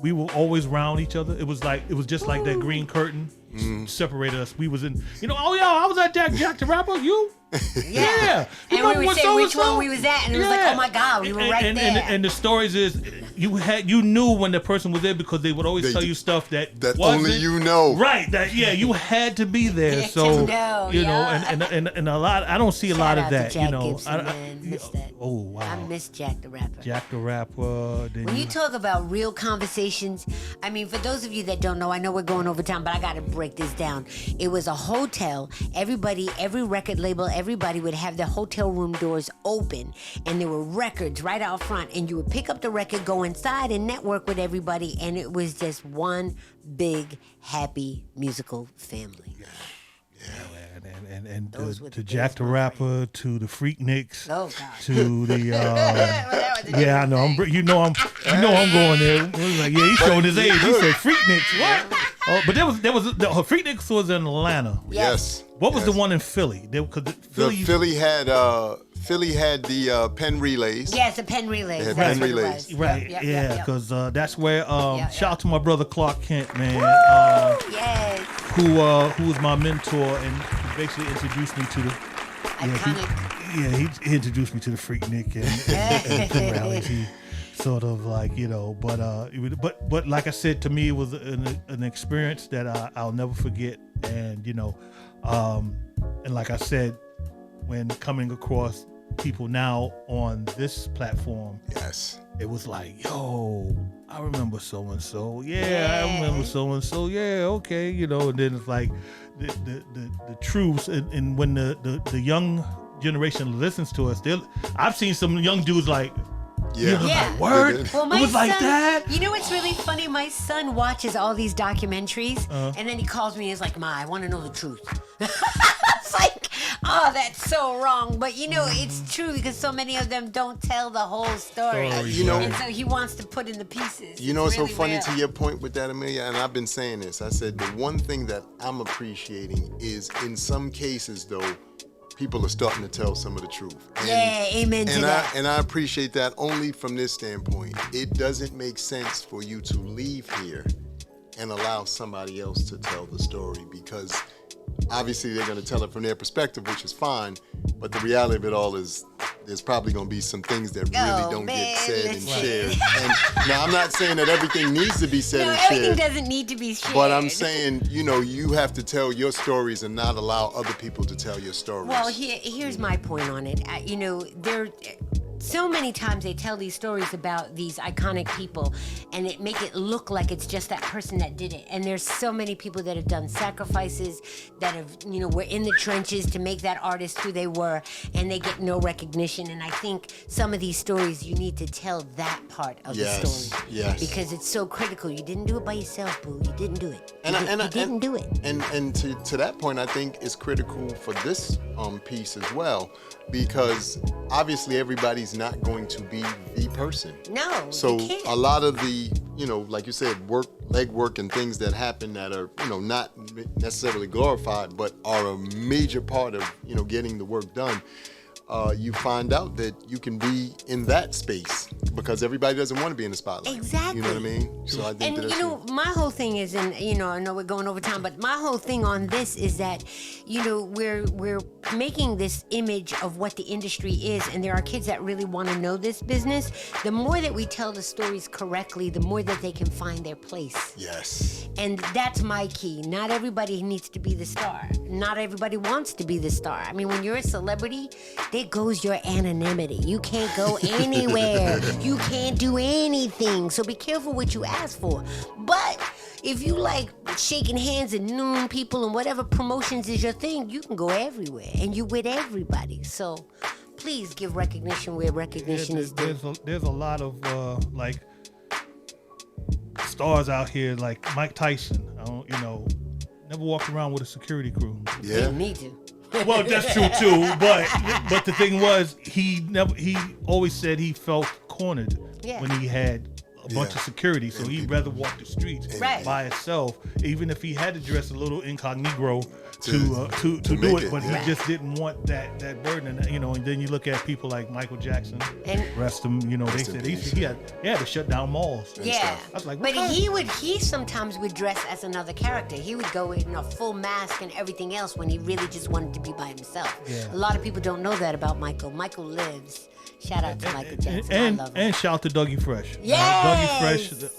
we were always around each other. It was just like that green curtain separated us. We was in, I was at Jack the Rapper, you? Yeah. And we would say which one we was at, and it was like, oh my God, we were right there. And the stories is, you knew when the person was there because they would always tell you stuff that wasn't, only you know. Right. That you had to be there. So and a lot. I don't see a lot of that. Jack Gibson, man. Miss that. Oh wow. I miss Jack the Rapper. Jack the Rapper. When you talk about real conversations, I mean, for those of you that don't know, I know we're going over time, but I got to break this down. It was a hotel. Everybody, every record label, everybody would have their hotel room doors open, and there were records right out front, and you would pick up the record, go inside, and network with everybody, and it was just one big, happy musical family. And to Jack the Rapper, to the Freakniks, to the I know I'm going there. Like, he's showing his age. He said Freakniks. What? But there was the Freakniks was in Atlanta. Yes. What was the one in Philly? Philly had the pen relays. Yes, the pen relays. They had pen relays. Right. Because that's where shout out to my brother Clark Kent, man. Yes. Who was my mentor and basically introduced me to the iconic. He introduced me to the Freaknik and rallies. He sort of like, but like I said, to me it was an experience that I'll never forget. And and like I said, when coming across people now on this platform, yes, it was like, yo, I remember so and so. Yeah, I remember so and so. Yeah, okay, and then it's like the truths, and when the young generation listens to us, I've seen some young dudes like, like, word. Well, my it was son, like that. You know what's really funny? My son watches all these documentaries, and then he calls me and is like, "Ma, I want to know the truth." It's like, oh, that's so wrong. But it's true because so many of them don't tell the whole story. And so he wants to put in the pieces. It's so funny to your point with that, Amelia, and I've been saying this. I said the one thing that I'm appreciating is in some cases though, people are starting to tell some of the truth. And, Yeah, amen to that. And I appreciate that only from this standpoint. It doesn't make sense for you to leave here and allow somebody else to tell the story, because obviously they're going to tell it from their perspective, which is fine. But the reality of it all is there's probably going to be some things that really don't get said and shared. And now, I'm not saying that everything needs to be said and shared. Everything doesn't need to be shared. But I'm saying, you have to tell your stories and not allow other people to tell your stories. Well, here's my point on it. There so many times they tell these stories about these iconic people and it make it look like it's just that person that did it. And there's so many people that have done sacrifices, that have, were in the trenches to make that artist who they were, and they get no recognition. And I think some of these stories, you need to tell that part of the story. Yes. Because it's so critical. You didn't do it by yourself, boo. You didn't do it. You didn't do it. And to that point, I think it's critical for this piece as well, because obviously everybody's not going to be the person. No, so you can't. a lot of the, like you said, leg work and things that happen that are, not necessarily glorified, but are a major part of, getting the work done. You find out that you can be in that space because everybody doesn't want to be in the spotlight. Exactly. You know what I mean? So I think my whole thing is, and I know we're going over time, but my whole thing on this is that, we're making this image of what the industry is, and there are kids that really want to know this business. The more that we tell the stories correctly, the more that they can find their place. Yes. And that's my key. Not everybody needs to be the star. Not everybody wants to be the star. I mean, when you're a celebrity, there goes your anonymity. You can't go anywhere. You can't do anything. So be careful what you ask for. But if you like shaking hands and knowing people and whatever promotions is your thing, you can go everywhere and you with everybody. So please give recognition where recognition is due. There's a lot of stars out here like Mike Tyson. Never walked around with a security crew. Yeah. Me too. Well, that's true too. But the thing was, he always said he felt cornered when he had a bunch of security, so he'd rather walk the streets by himself, even if he had to dress a little incognito to do it. But he just didn't want that burden. And then you look at people like Michael Jackson, rest him. They said he had to shut down malls. Yeah, I was like, but he sometimes would dress as another character. He would go in a full mask and everything else when he really just wanted to be by himself. Yeah. A lot of people don't know that about Michael. Michael lives. Shout out to Michael Jackson. I love him. And shout out to Dougie Fresh. Yes! Dougie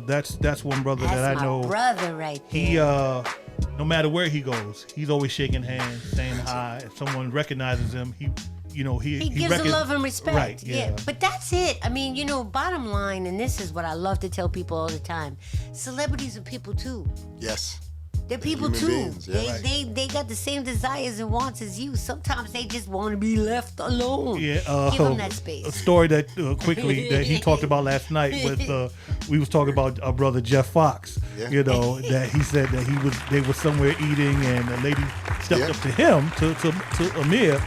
Fresh, that's one brother that I know. That's my brother right there. He, no matter where he goes, he's always shaking hands, saying hi. If someone recognizes him, he gives a love and respect. Right, yeah. But that's it. I mean, bottom line, and this is what I love to tell people all the time, celebrities are people too. Yes. They're people too. Beings, yeah. They got the same desires and wants as you. Sometimes they just want to be left alone. Yeah, give them that space. A story that quickly that he talked about last night with we was talking about our brother Jeff Fox. Yeah. That he said that they were somewhere eating and a lady stepped up to him to Amir.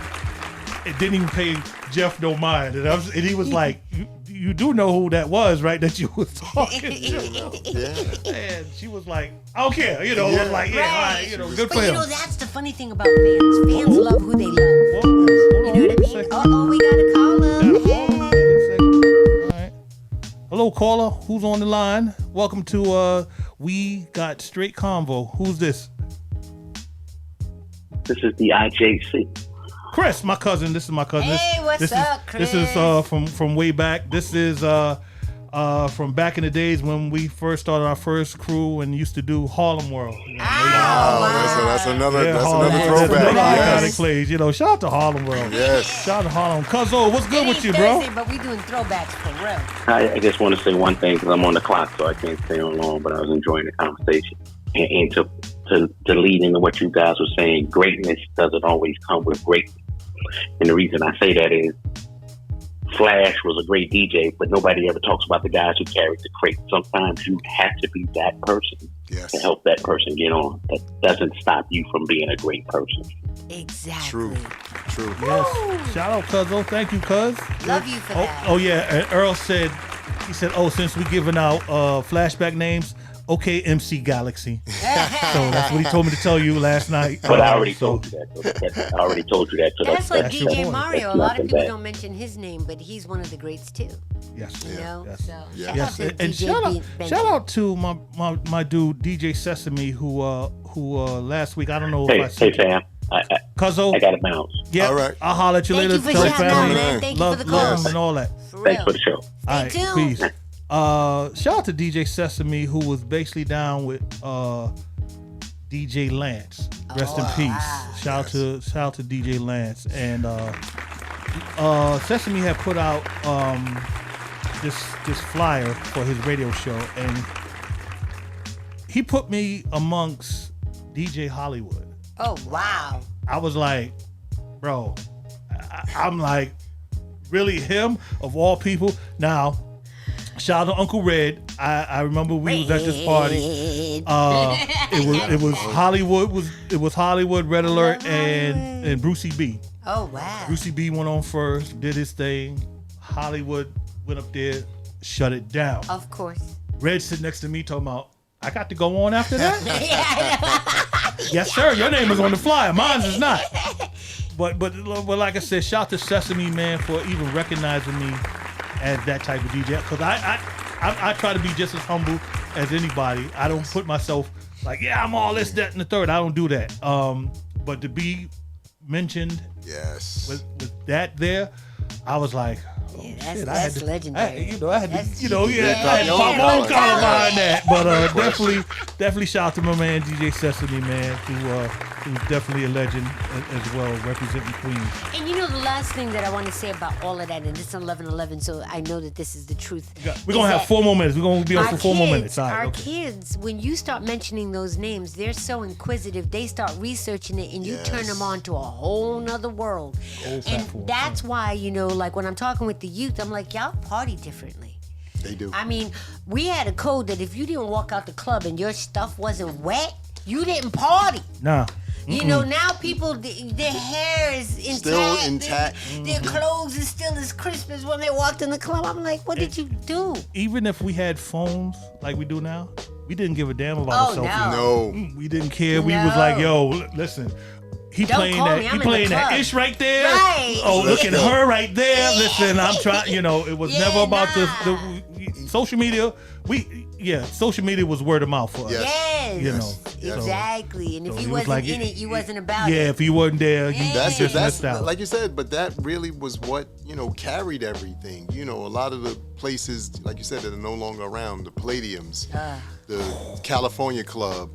It didn't even pay Jeff no mind, and he was like, "You do know who that was, right? That you was talking to." Yeah. And she was like, "I don't care," was like, "Yeah, right. all right, good for him." But that's the funny thing about fans. Fans love who they love. You know what I mean? Uh-oh, we got a caller. All right. Hello, caller. Who's on the line? Welcome to We Got Str8 Convo. Who's this? This is the IJC. Chris, my cousin. This is my cousin. Hey, what's up, Chris? This is from way back. This is from back in the days when we first started our first crew and used to do Harlem World. That's another throwback. Yes. Iconic plays. Shout out to Harlem World. Yes. Shout out to Harlem. Cuzzo, what's good with you, Thursday, bro? But we doing throwbacks for real. I just want to say one thing because I'm on the clock, so I can't stay on long. But I was enjoying the conversation and to lead into what you guys were saying. Greatness doesn't always come with greatness. And the reason I say that is Flash was a great DJ, but nobody ever talks about the guys who carried the crate. Sometimes you have to be that person to help that person get on. That doesn't stop you from being a great person. Exactly. True. Yes. Shout out, Cuzzo. Thank you, Cuz. Love you for that. Oh, yeah. And Earl said, since we giving out flashback names, okay, MC Galaxy. So that's what he told me to tell you last night. But I already told you that. I already told you that. So That's like that's your DJ point. Mario. A lot of people don't mention his name, but he's one of the greats too. Yes. You know, Yes. so Yeah. Yes. shout out to And DJ shout out to my dude DJ Sesame who last week, I don't know if I Hey, said fam. Cuzzo. I got to bounce. Yeah. All right. I'll holler at you Thank later. you for Tell your shouting out, family. man. Thank you Love, for the love call. them and all that. For Thanks real. for the show. All right, tuned. peace. Shout out to DJ Sesame who was basically down with DJ Lance. Rest in peace. Shout out to DJ Lance. And Sesame had put out this flyer for his radio show, and he put me amongst DJ Hollywood. Oh wow. I was like, bro, I'm like, really him of all people? Now, shout out to Uncle Red. I remember we was at this party. It was Hollywood. It was Hollywood, Red Alert, and Brucey B. Oh wow. Brucey B went on first, did his thing. Hollywood went up there, shut it down. Of course. Red sitting next to me talking about, I got to go on after that? Yeah. Yes, sir. Your name is on the flyer. Mine is not. But like I said, shout to Sesame, man, for even recognizing me as that type of DJ. Because I try to be just as humble as anybody. I don't put myself like, yeah, I'm all this, that, and the third. I don't do that. But to be mentioned Yes. with that there, I was like, Yeah, shit, that's legendary. I had to That's- I had to yeah, pop my own yeah. collar behind that. But definitely shout out to my man DJ Sesame, man, who's definitely a legend as well, representing Queens. And you know the last thing that I want to say about all of that, and it's 11:11, so I know that this is the truth. We're gonna have 4 more minutes. We're gonna be on for 4 more minutes. All right, Our okay. kids, when you start mentioning those names, they're so inquisitive. They start researching it, and you turn them on to a whole nother world. And platform, that's why, like when I'm talking with the youth, I'm like, y'all party differently. They do. I mean, we had a code that if you didn't walk out the club and your stuff wasn't wet, you didn't party. Nah. You know, now people, their hair is intact. Still intact. Their clothes is still as crisp as when they walked in the club. I'm like, what did you do? Even if we had phones like we do now, we didn't give a damn about Oh, a selfie. No. We didn't care. We was like, yo, listen. He Don't playing call that. me, I'm He in the playing that club. ish right there. Right. Oh, look at her right there. Listen, I'm trying. It was Yeah, never about nah. the social media. Social media was word of mouth for us. Yes. Yes. Yes. Exactly. And if So you he was wasn't like, in it, you wasn't about it. Yeah, if you wasn't there, you That's just missed out. like you said, but that really was what carried everything. A lot of the places, like you said, that are no longer around, the Palladiums, the California Club.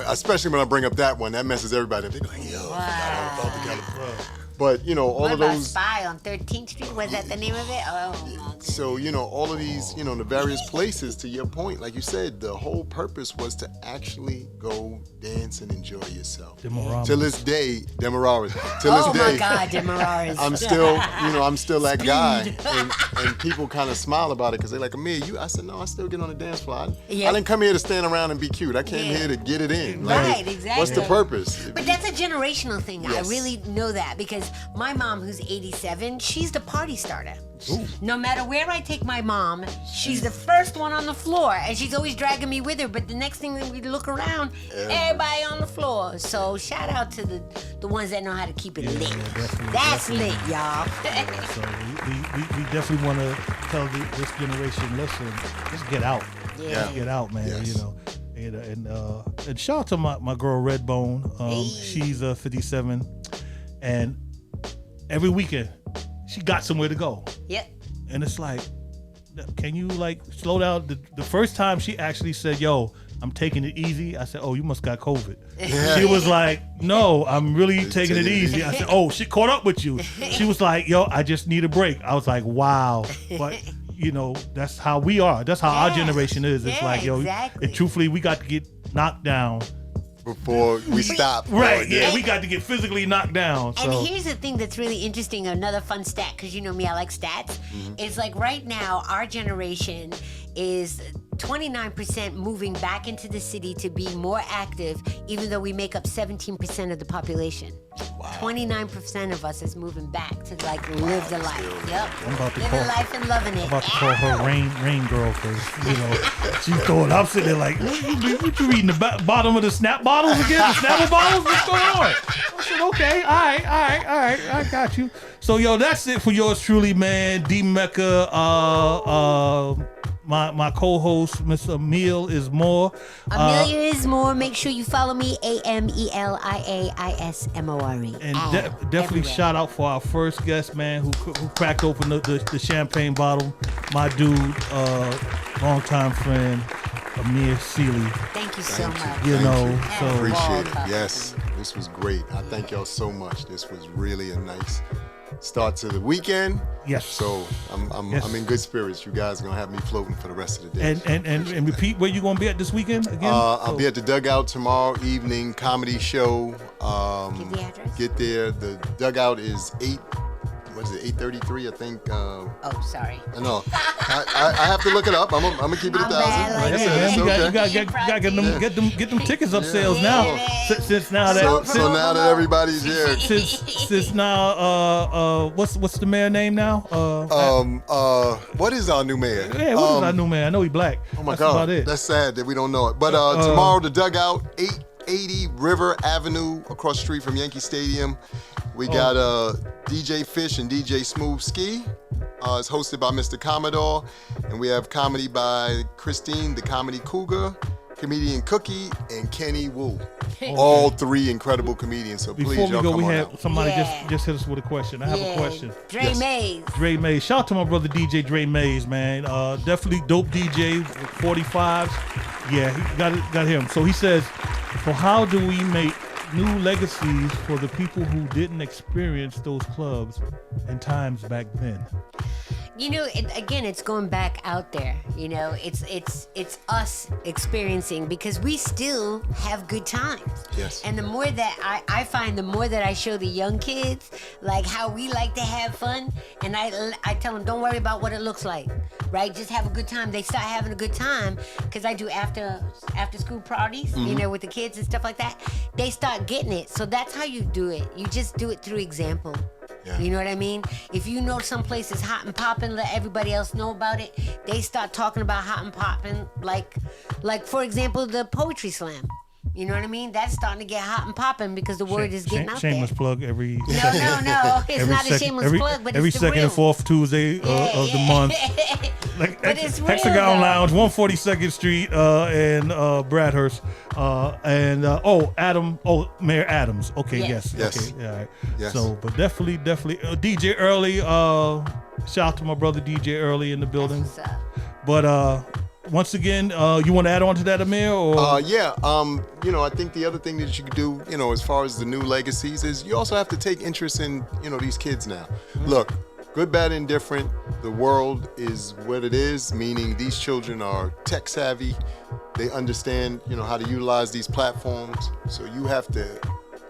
Especially when I bring up that one, that messes everybody up. They go, yo, I forgot all about the California. But all What of about those. Spy on 13th Street? Was that the name of it? Oh, my God. So, all of these, the various places, to your point, like you said, the whole purpose was to actually go dance and enjoy yourself. Demoramas. Till this day, Demoramas. Till Oh, this my day, God, Demoramas. I'm still that guy. And people kind of smile about it because they're like, Amir, I said, no, I still get on the dance floor. I didn't come here to stand around and be cute. I came here to get it in. Right, exactly. What's the purpose? But that's a generational thing. Yes. I really know that because my mom, who's 87, she's the party starter. Ooh. No matter where I take my mom, she's the first one on the floor, and she's always dragging me with her. But the next thing that we look around, everybody on the floor. So shout out to the ones that know how to keep it lit. definitely, That's definitely. lit, y'all. So we definitely want to tell this generation, listen, just get out. Yeah. Just get out, man. Yes. And shout out to my girl Redbone. She's 57, and every weekend she got somewhere to go. Yep. And it's like, can you slow down? The first time she actually said, yo, I'm taking it easy. I said, oh, you must got COVID. She was like, no, I'm really taking it easy. I said, oh, she caught up with you. She was like, yo, I just need a break. I was like, wow. But that's how we are. That's how our generation is. It's Yeah, like, yo, exactly. and truthfully, we got to get knocked down. Before we stop. Right, yeah, we got to get physically knocked down. And So here's the thing that's really interesting, another fun stat, because you know me, I like stats. It's like right now, our generation is 29% moving back into the city to be more active, even though we make up 17% of the population. Wow. 29% of us is moving back to like live the life. Yep. I'm about to Living life and loving it. I'm about to call her rain girl because she's throwing. I'm sitting there like, what you reading the bottom of the snap bottles again? The Snapple bottles? What's going on? I said, okay, all right, I got you. So that's it for yours truly, man. DMecca. My co-host, Miss Ameliaismore. Ameliaismore. Make sure you follow me, AMELIAISMORE. And definitely everywhere. shout out for our first guest, man, who cracked open the champagne bottle. My dude, longtime friend, Amir Seeley. Thank you so much. So Appreciate it. Yes, this was great. I thank y'all so much. This was really a nice start to the weekend. Yes. So I'm in good spirits. You guys are gonna have me floating for the rest of the day. And repeat where you gonna be at this weekend again? I'll be at the Dugout tomorrow evening comedy show. Give the address. Get there. The Dugout is 833, I think. Oh, sorry. No, I have to look it up. I'm gonna keep it 1,000. bad, Like I like said, that. it's You okay. got get them tickets up sales now. Since now that So now that everybody's here, since now what's the mayor name now? what is our new mayor? Yeah, what is our new mayor? I know he black. Oh my That's God, about it. that's sad that we don't know it. But tomorrow, the Dugout, 880 River Avenue, across the street from Yankee Stadium. We got DJ Fish and DJ Smooth Ski. It's hosted by Mr. Commodore, and we have comedy by Christine, the Comedy Cougar, comedian Cookie, and Kenny Wu. All three incredible comedians. So Before please, we y'all go, come we on have out. somebody Yeah. just hit us with a question. I have a question. Dre Yes. Mays. Dre Mays. Shout out to my brother DJ Dre Mays, man. Definitely dope DJ, 45s. Yeah, he got him. So he says, so how do we make new legacies for the people who didn't experience those clubs and times back then? Again, it's going back out there. It's us experiencing, because we still have good times. Yes. And the more that I find, the more that I show the young kids, like how we like to have fun, and I tell them, don't worry about what it looks like, right? Just have a good time. They start having a good time, because I do after school parties, with the kids and stuff like that. They start getting it. So that's how you do it. You just do it through example. Yeah. You know what I mean? If you know some place is hot and popping, let everybody else know about it. They start talking about hot and popping, like for example, the poetry slam. You know what I mean? That's starting to get hot and popping because the word is getting out Shameless there. plug every No. It's not a shameless plug, but every it's the second real. and fourth Tuesday of the month. Like But it's real, Hexagon though. Lounge, 142nd Street, and Bradhurst, Mayor Adams. Okay, yes. Yes. Okay, all right. Yes. So, but definitely, DJ Early. Shout out to my brother DJ Early in the building. What's up? But once again, you want to add on to that, Amir? Or I think the other thing that you could do, as far as the new legacies, is you also have to take interest in, these kids now. Look, good, bad, indifferent, the world is what it is, meaning these children are tech savvy. They understand, how to utilize these platforms. So you have to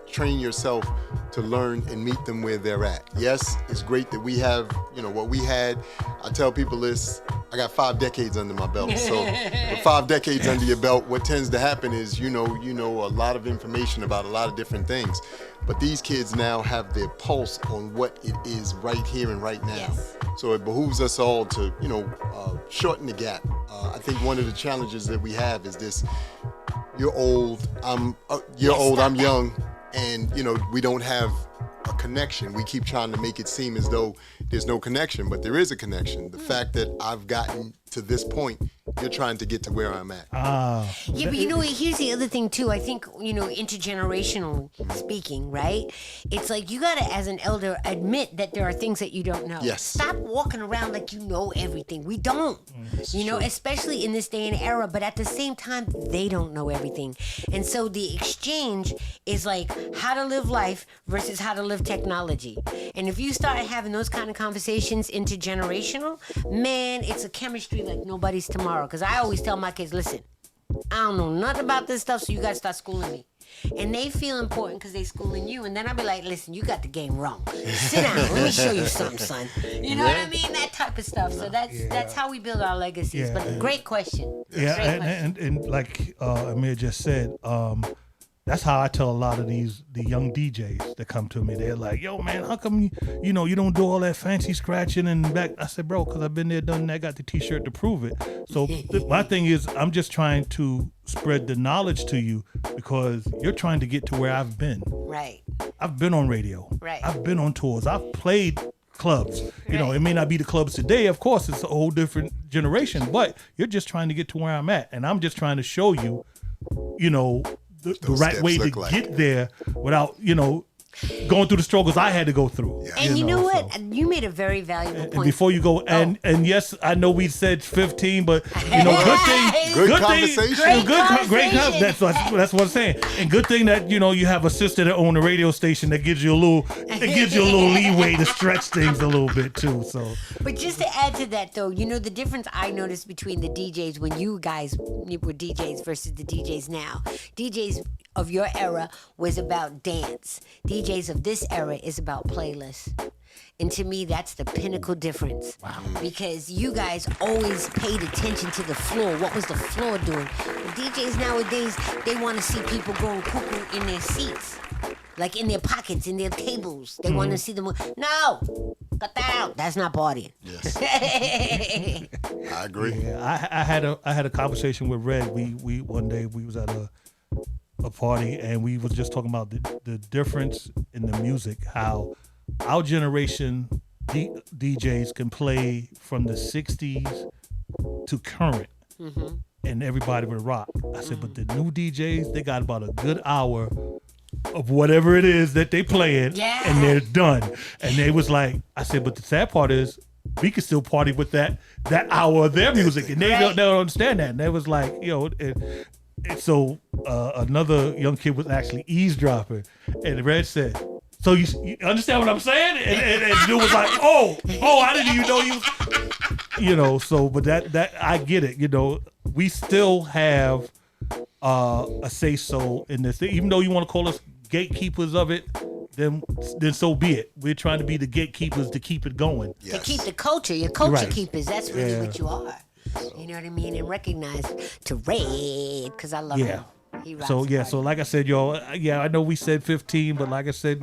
train yourself to learn and meet them where they're at. Yes, it's great that we have, what we had. I tell people this, I got 5 decades under my belt. So with 5 decades under your belt, what tends to happen is, you know a lot of information about a lot of different things. But these kids now have their pulse on what it is right here and right now. Yes. So it behooves us all to, shorten the gap. I think one of the challenges that we have is this: you're old, I'm young, and we don't have a connection. We keep trying to make it seem as though there's no connection, but there is a connection. The fact that I've gotten to this point, you're trying to get to where I'm at. Yeah, but here's the other thing too. I think, intergenerational speaking, right? It's like you gotta, as an elder, admit that there are things that you don't know. Yes. Stop walking around like you know everything. We don't. Especially in this day and era, but at the same time, they don't know everything. And so the exchange is like how to live life versus how to live technology. And if you start having those kind of conversations intergenerational, man, it's a chemistry like nobody's tomorrow. Because I always tell my kids, listen, I don't know nothing about this stuff, so you guys start schooling me. and they feel important because they schooling you, and then I'll be like, listen, you got the game wrong. Sit down. Let me show you something, son. You know what I mean? That type of stuff. So that's how we build our legacies. But great question. Yeah, Great question. and like Amir just said, that's how I tell a lot of the young DJs that come to me. They're like, yo, man, how come you don't do all that fancy scratching and back? I said, bro, because I've been there, done that, got the T-shirt to prove it. So my thing is, I'm just trying to spread the knowledge to you because you're trying to get to where I've been. Right. I've been on radio. Right. I've been on tours. I've played clubs. You know, it may not be the clubs today. Of course, it's a whole different generation, but you're just trying to get to where I'm at. And I'm just trying to show you, the right way to get there without, going through the struggles I had to go through. Yeah. And you know what? So. You made a very valuable point. And before you go, and yes, I know we said 15, but good thing, good conversation, great that's what I'm saying. And good thing that you have a sister that owns a radio station that gives you a little leeway to stretch things a little bit too. So, but just to add to that though, the difference I noticed between the DJs when you guys were DJs versus the DJs now. DJs of your era was about dance. DJs of this era is about playlists. And to me, that's the pinnacle difference. Wow. Because you guys always paid attention to the floor. What was the floor doing? The DJs nowadays, they want to see people going cuckoo in their seats. Like in their pockets, in their tables. They want to see them. No! Cut that out. That's not partying. Yes. I agree. Yeah, I had a conversation with Red. We one day we was at a party and we was just talking about the difference in the music, how our generation DJs can play from the 60s to current and everybody would rock. I said, but the new DJs, they got about a good hour of whatever it is that they playing and they're done. And they was like, I said, but the sad part is we can still party with that hour of their music and they don't understand that. And they was like, and so another young kid was actually eavesdropping, and Red said, "So you understand what I'm saying?" And dude was like, "Oh, I didn't even know you." So, but that I get it. We still have a say so in this, even though you want to call us gatekeepers of it. Then so be it. We're trying to be the gatekeepers to keep it going. Yes. To keep the culture, your culture keepers. That's really what you are. You know what I mean? And recognize to Red, because I love him. He rocks so like I said, y'all, I know we said 15, but like I said,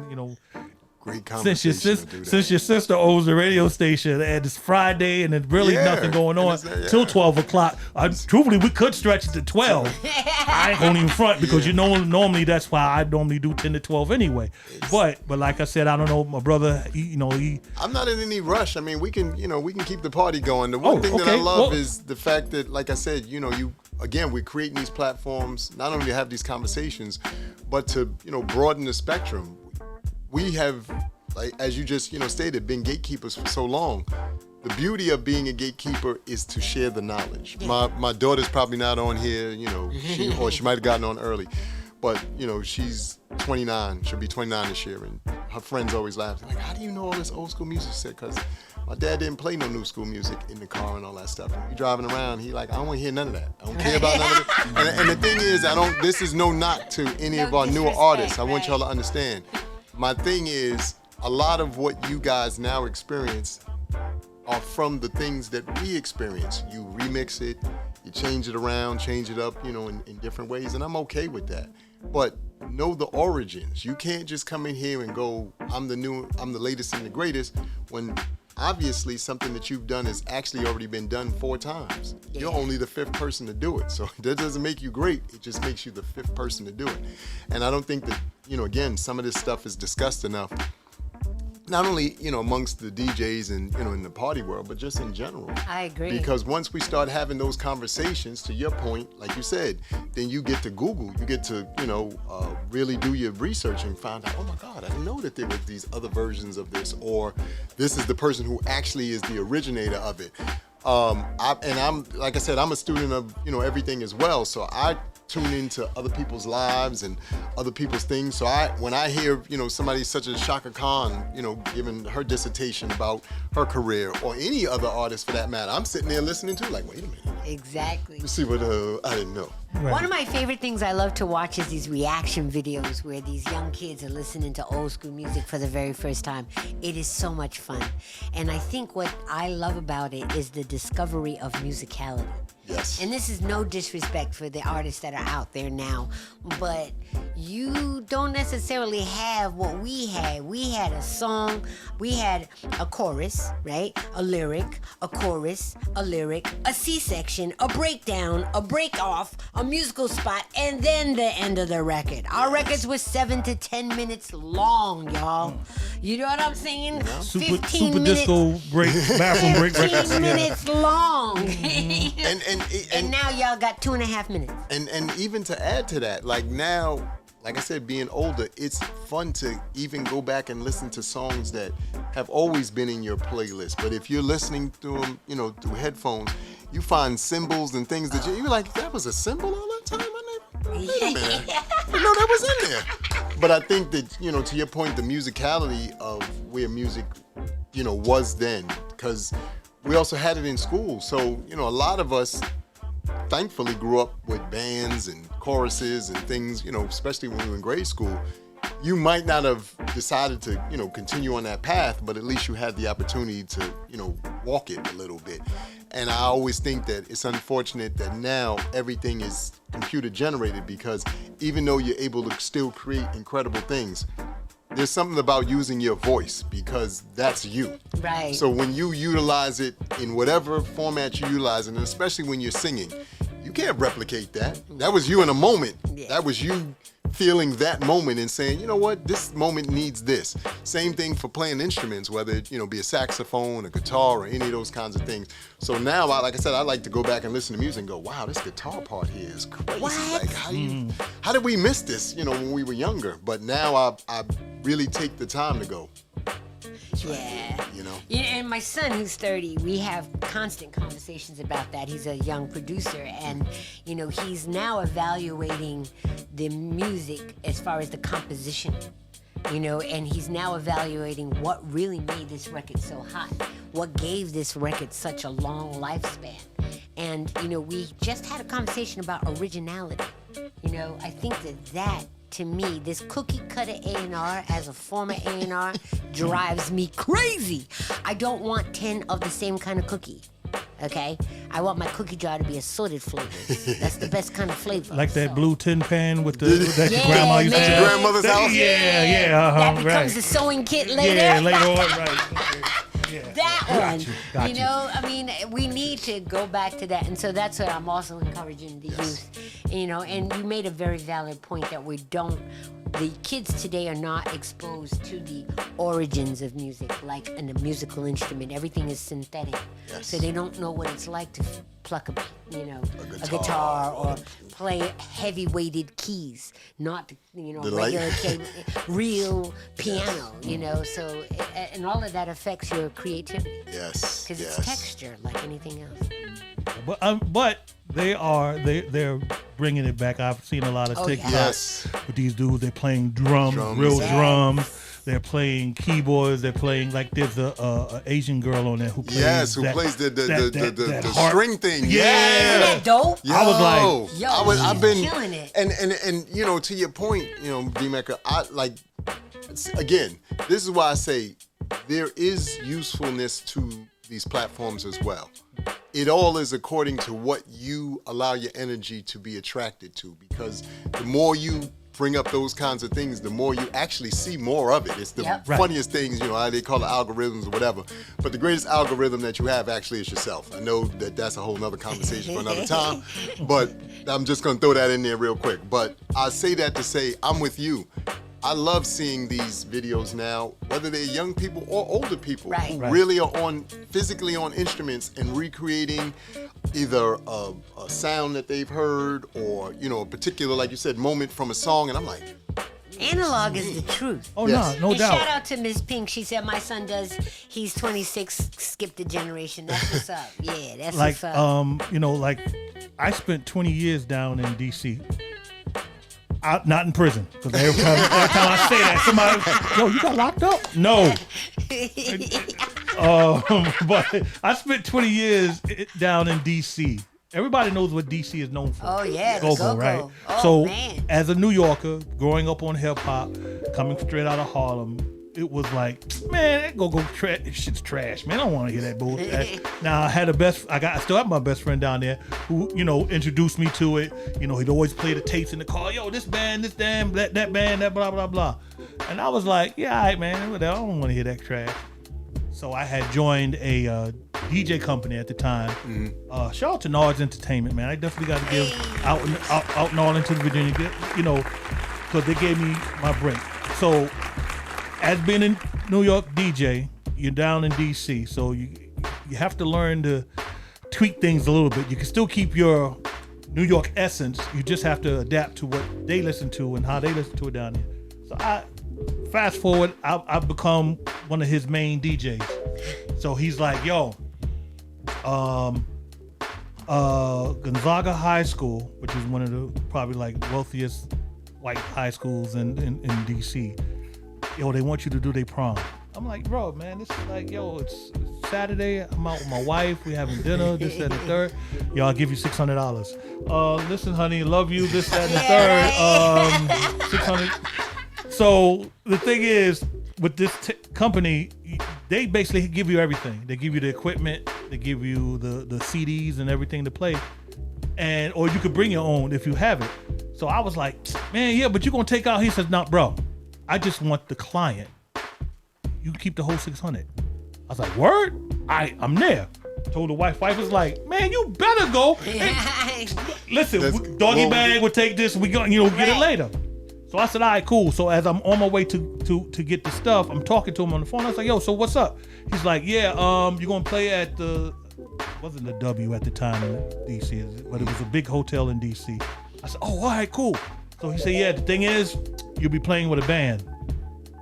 great conversation. Since your sister owns the radio station and it's Friday and there's really nothing going on till 12 o'clock, truthfully, we could stretch it to 12. I ain't gonna even front because normally that's why I normally do 10 to 12 anyway. But like I said, I don't know, my brother, I'm not in any rush. I mean, we can keep the party going. The one thing that I love is the fact that, like I said, we're creating these platforms not only to have these conversations, but to broaden the spectrum. We have, like as you just stated, been gatekeepers for so long. The beauty of being a gatekeeper is to share the knowledge. My daughter's probably not on here, she might have gotten on early, but she's 29. She'll be 29 this year, and her friends always laugh. They're like, "How do you know all this old school music?" She said, "Because my dad didn't play no new school music in the car and all that stuff. And we driving around, he like, I don't want to hear none of that. I don't care about none of it." And the thing is, this is no knock to any of our newer artists. I want y'all to understand. My thing is, a lot of what you guys now experience are from the things that we experience. You remix it, you change it around, change it up, in different ways, and I'm okay with that. But know the origins. You can't just come in here and go, I'm the latest and the greatest, when obviously something that you've done has actually already been done 4 times. You're only the 5th person to do it. So that doesn't make you great. It just makes you the 5th person to do it. And I don't think that, again, some of this stuff is discussed enough, not only, amongst the DJs and, in the party world, but just in general. I agree. Because once we start having those conversations, to your point, like you said, then you get to Google, you get to, really do your research and find out, oh my God, I didn't know that there were these other versions of this, or this is the person who actually is the originator of it. I'm, like I said, I'm a student of, everything as well. So I tune into other people's lives and other people's things. So when I hear, somebody such as Shaka Khan, giving her dissertation about her career, or any other artist for that matter, I'm sitting there listening to like, wait a minute. Exactly. Let's see what I didn't know. One of my favorite things I love to watch is these reaction videos where these young kids are listening to old school music for the very first time. It is so much fun. And I think what I love about it is the discovery of musicality. Yes. And this is no disrespect for the artists that are out there now, but you don't necessarily have what we had. We had a song, we had a chorus, right? A lyric, a chorus, a lyric, a C-section, a breakdown, a break-off, a musical spot, and then the end of the record. Our records were 7 to 10 minutes long, y'all. You know what I'm saying? Super 15 minutes. disco break, bathroom break records. 15 minutes long. And And now y'all got 2.5 minutes. And even to add to that, like now, like I said, being older, it's fun to even go back and listen to songs that have always been in your playlist. But if you're listening through them, you know, through headphones, you find symbols and things that you're like, that was a symbol all that time? Wait a minute. No, that was in there. But I think that, you know, to your point, the musicality of where music, you know, was then, because we also had it in school. So, you know, a lot of us thankfully grew up with bands and choruses and things, you know, especially when we were in grade school. You might not have decided to, you know, continue on that path, but at least you had the opportunity to, you know, walk it a little bit. And I always think that it's unfortunate that now everything is computer generated, because even though you're able to still create incredible things, there's something about using your voice, because that's you. Right. So when you utilize it in whatever format you utilize it, and especially when you're singing, you can't replicate that. That was you in a moment. Yeah. That was you feeling that moment and saying, you know what, this moment needs this. Same thing for playing instruments, whether it, you know, be a saxophone, a guitar, or any of those kinds of things. So now, like I said, I like to go back and listen to music and go, wow, this guitar part here is crazy. What? Like, how did we miss this, you know, when we were younger? But now I really take the time to go. Yeah. You know? Yeah, and my son, who's 30, we have constant conversations about that. He's a young producer, and, you know, he's now evaluating the music as far as the composition, you know, and he's now evaluating what really made this record so hot, what gave this record such a long lifespan. And, you know, we just had a conversation about originality. You know, I think that to me, this cookie cutter A&R, as a former A&R, drives me crazy. I don't want 10 of the same kind of cookie, okay? I want my cookie jar to be assorted flavors. That's the best kind of flavor. Like that So, blue tin pan with that your grandma used to man. have. Your grandmother's house? That becomes right. the sewing kit later. Yeah, later on, right. Okay. Yeah. That one, Got you know, I mean, we need to go back to that. And so that's what I'm also encouraging the youth, you know, and you made a very valid point that the kids today are not exposed to the origins of music, like in a musical instrument. Everything is synthetic. Yes. So they don't know what it's like to pluck a guitar or play heavy weighted keys, not, you know, The regular light. real piano, you know, so, and all of that affects your creativity. Yes. Because it's texture like anything else. But they're bringing it back. I've seen a lot of TikToks Yes. with these dudes. They're playing drums. Yes. Drums. They're playing keyboards. They're playing, like, there's a Asian girl on there who plays plays the harp. string thing. Isn't that dope? Yo, I was like, I've been killing it. And you know, to your point, you know, DMecca, again, this is why I say there is usefulness to these platforms as well. It all is according to what you allow your energy to be attracted to, because the more you bring up those kinds of things, the more you actually see more of it. It's the funniest things, you know, how they call it algorithms or whatever. But the greatest algorithm that you have actually is yourself. I know that that's a whole nother conversation for another time, but I'm just going to throw that in there real quick. But I say that to say I'm with you. I love seeing these videos now, whether they're young people or older people who really are physically on instruments and recreating either a sound that they've heard or, you know, a particular, like you said, moment from a song. And I'm like, Analog is the truth. Oh, Yes. no And doubt. shout out to Miss Pink. She said my son does. He's 26, skipped a generation. That's what's up. Yeah, that's Like, what's up. you know, like, I spent 20 years down in D.C. Not in prison, because every time I say that, somebody, yo, you got locked up? No. But I spent 20 years down in D.C. everybody knows what DC is known for. Oh, yeah, the Go-Go, Go-Go. right? Oh, so man. as a New Yorker, growing up on hip hop, coming straight out of Harlem, it was like, man, that Go-Go shit's trash, man. I don't want to hear that bullshit. Now I still have my best friend down there who, introduced me to it. He'd always play the tapes in the car. Yo, this band, this damn, that band, that blah blah blah. And I was like, yeah, all right, man, I don't want to hear that trash. So I had joined a DJ company at the time. Shout out to Nards Entertainment, man. I definitely got to give out in Arlington, Virginia, because they gave me my break. So as being a New York DJ, you're down in DC, so you have to learn to tweak things a little bit. You can still keep your New York essence. You just have to adapt to what they listen to and how they listen to it down here. So fast forward, I've become one of his main DJs. So he's like, yo, Gonzaga High School, which is one of the probably like wealthiest white high schools in DC. Yo, they want you to do their prom. I'm like, bro, man, this is like, yo, it's Saturday. I'm out with my wife. We having dinner, this, that, and the third. Yo, I'll give you $600. Listen, honey, love you, this, that, and the third. 600. So the thing is, with this company, they basically give you everything. They give you the equipment. They give you the CDs and everything to play. Or you could bring your own if you have it. So I was like, man, yeah, but you're going to take out. He says, nah, bro, I just want the client. You can keep the whole 600. I was like, word? I'm there. Told the wife was like, man, you better go. Hey, listen, doggy bag would take this. We go, get it later. So I said, all right, cool. So as I'm on my way to get the stuff, I'm talking to him on the phone. I was like, yo, so what's up? He's like, yeah, you're gonna play at wasn't the W at the time in DC, but it was a big hotel in DC. I said, oh, all right, cool. So he said, yeah, the thing is, you'll be playing with a band.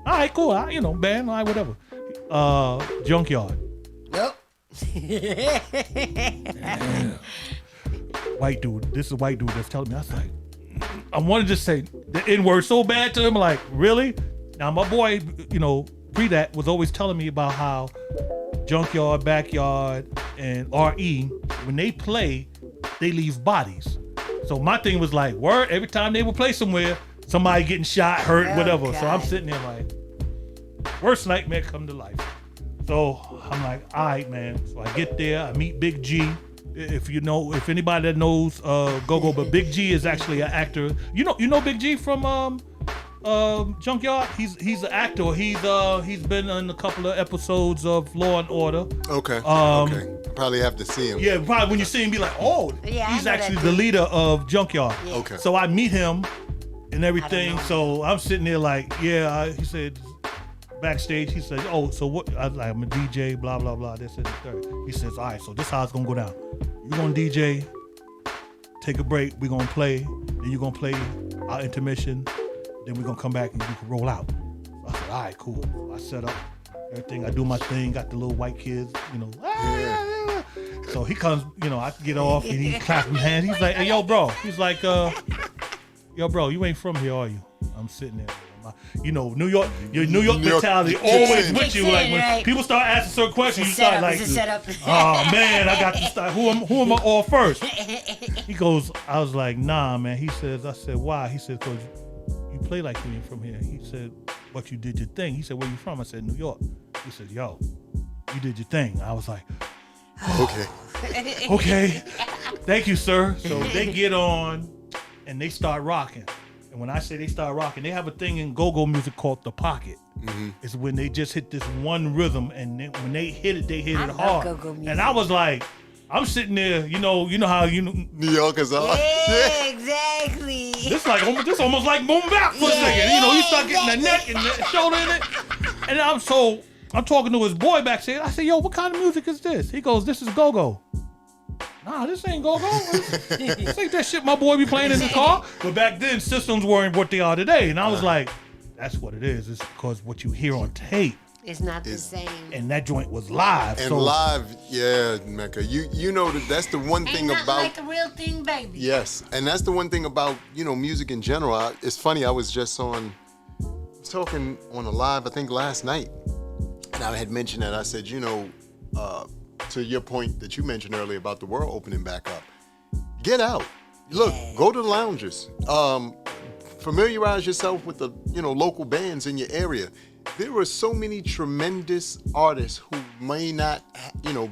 All right, cool. Band, all right, whatever. Junkyard. Yep. White dude. This is a white dude that's telling me. I was like, I wanted to say the N-word so bad to him. Like, really? Now, my boy, pre that was always telling me about how Junkyard, Backyard, and RE, when they play, they leave bodies. So my thing was like, word, every time they would play somewhere, somebody getting shot, hurt, whatever. God. So I'm sitting there like, worst nightmare come to life. So I'm like, all right, man. So I get there, I meet Big G. If anybody that knows Go-Go, but Big G is actually an actor. You know Big G from Junkyard? He's an actor. He's been in a couple of episodes of Law and Order. Okay. Okay. Probably have to see him. Yeah, probably when you see him, be like, oh, yeah, he's actually the leader of Junkyard. Yeah. Okay. So I meet him and everything. So I'm sitting there like, yeah. He said backstage. He said, oh, so what? I was like, I'm a DJ. Blah blah blah. This and the third. He says, all right. So this is how it's gonna go down. You're gonna DJ. Take a break. We're gonna play. Then you're gonna play our intermission. Then we're gonna come back and you can roll out. So I said, all right, cool. So I set up everything. I do my thing. Got the little white kids, Yeah. So he comes, I get off and he claps my hands. He's like, hey, yo, bro. He's like, yo, bro, you ain't from here, are you? I'm sitting there. New York, your New York mentality always with you. Like when people start asking certain questions, you start like, oh man, I got to start. Who am I all first? He goes, I was like, nah, man. I said, why? He said, because you play like you ain't from here. He said, but you did your thing. He said, where you from? I said, New York. He said, yo, you did your thing. I was like, okay, thank you, sir. So they get on and they start rocking. And when I say they start rocking, they have a thing in go-go music called the pocket. Mm-hmm. It's when they just hit this one rhythm, and when they hit it hard. Go-go music. And I was like, I'm sitting there, you know how New Yorkers are. Yeah, exactly. This almost like boom bap for a second. You start getting the neck and the shoulder in it. And I'm talking to his boy backstage. I said, yo, what kind of music is this? He goes, this is go-go. Nah, this ain't go-go. This ain't that shit my boy be playing in the car. But back then, systems weren't what they are today. And I was like, that's what it is. It's because what you hear on tape. It's not the same. And that joint was live. And live, yeah, Mecca. You know that's the one thing about. about like the real thing, baby. Yes, and that's the one thing about music in general. It's funny. I was just talking on a live, I think last night, and I had mentioned that. I said, to your point that you mentioned earlier about the world opening back up, get out. Look, go to the lounges. Familiarize yourself with the local bands in your area. There are so many tremendous artists who may not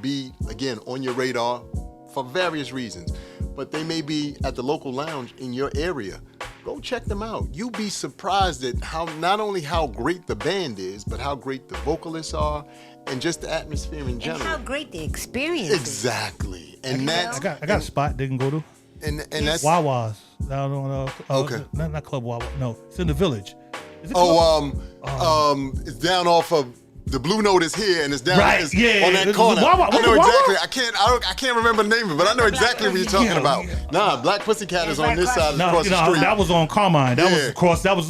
be again on your radar for various reasons, but they may be at the local lounge in your area. Go check them out. You'll be surprised at not only how great the band is, but how great the vocalists are, and just the atmosphere in general. And how great the experience is. Exactly. And I got a spot they can go to. And that's Wawa's down on okay. Not Club Wawa. No, it's in the Village. Is it it's down off of the Blue Note is here and it's down right, on that It's corner. Wawa. I know Wawa? exactly. I can't remember the name of it, but I know exactly what you're talking about. Nah, Black Pussycat is on this side across the street. That was on Carmine. That's across the from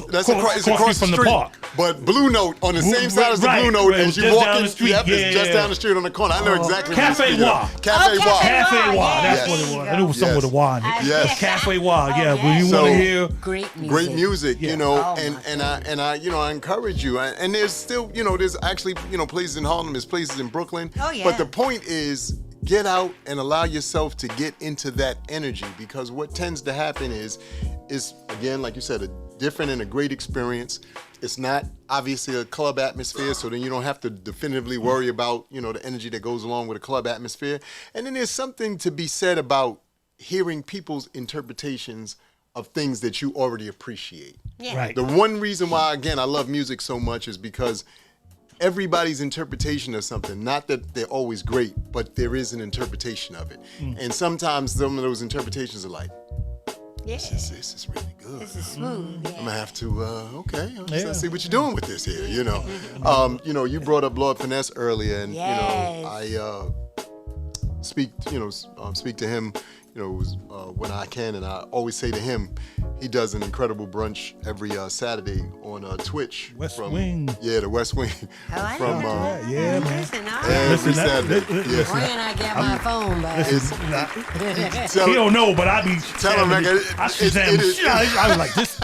street. the park. But Blue Note on the same side as the Blue Note, right. as you walk down in, the street. it's just down the street on the corner. I know exactly. Cafe Wa. Cafe Wa. Cafe Wa. Yeah, That's what it was. I knew it was something with a Y in it. Yes. Cafe Wa. Yeah, Okay. when you want to hear Great music. and I encourage you. And there's still, there's actually, places in Harlem, there's places in Brooklyn. Oh, yeah. But the point is, get out and allow yourself to get into that energy, because what tends to happen is again, like you said, a different and a great experience. It's not obviously a club atmosphere, so then you don't have to definitively worry about, the energy that goes along with a club atmosphere. And then there's something to be said about hearing people's interpretations of things that you already appreciate. Yeah. Right. The one reason why, again, I love music so much is because everybody's interpretation of something, not that they're always great, but there is an interpretation of it. And sometimes some of those interpretations are like, this is really good. This is smooth. Yeah. I'm gonna have to let's see what you're doing with this here, you brought up Lord Finesse earlier, and I speak to him, when I can, and I always say to him, he does an incredible brunch every Saturday on Twitch. West Wing. Yeah, the West Wing. From yeah, man. Every Saturday. Yes. When I get my phone back. He don't know, but I be tell him, I was like this.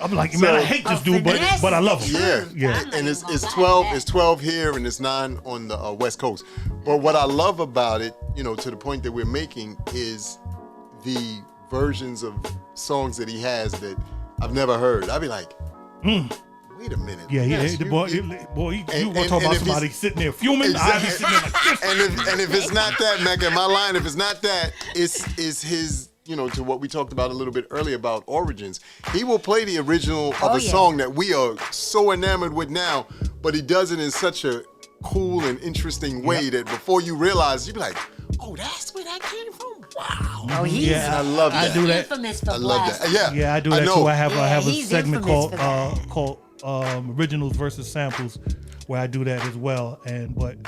I'm like, man, I hate this dude, but I love him. Yeah. And it's 12 here and it's 9 on the West Coast. But what I love about it, to the point that we're making, is the versions of songs that he has that I've never heard. I'd be like, wait a minute. Yeah, you want to talk about somebody sitting there fuming? Exactly. I be sitting there like this. And if it's not that, Mecca, my line, if it's not that, it's his, to what we talked about a little bit earlier about Origins. He will play the original of a song that we are so enamored with now, but he does it in such a cool and interesting way that before you realize, you'd be like, oh, that's where that came from? Wow. Oh, he's I love that. I do that. infamous for I love blasting. that. Yeah, I do that too. I have a he's segment infamous called Originals versus Samples, where I do that as well. But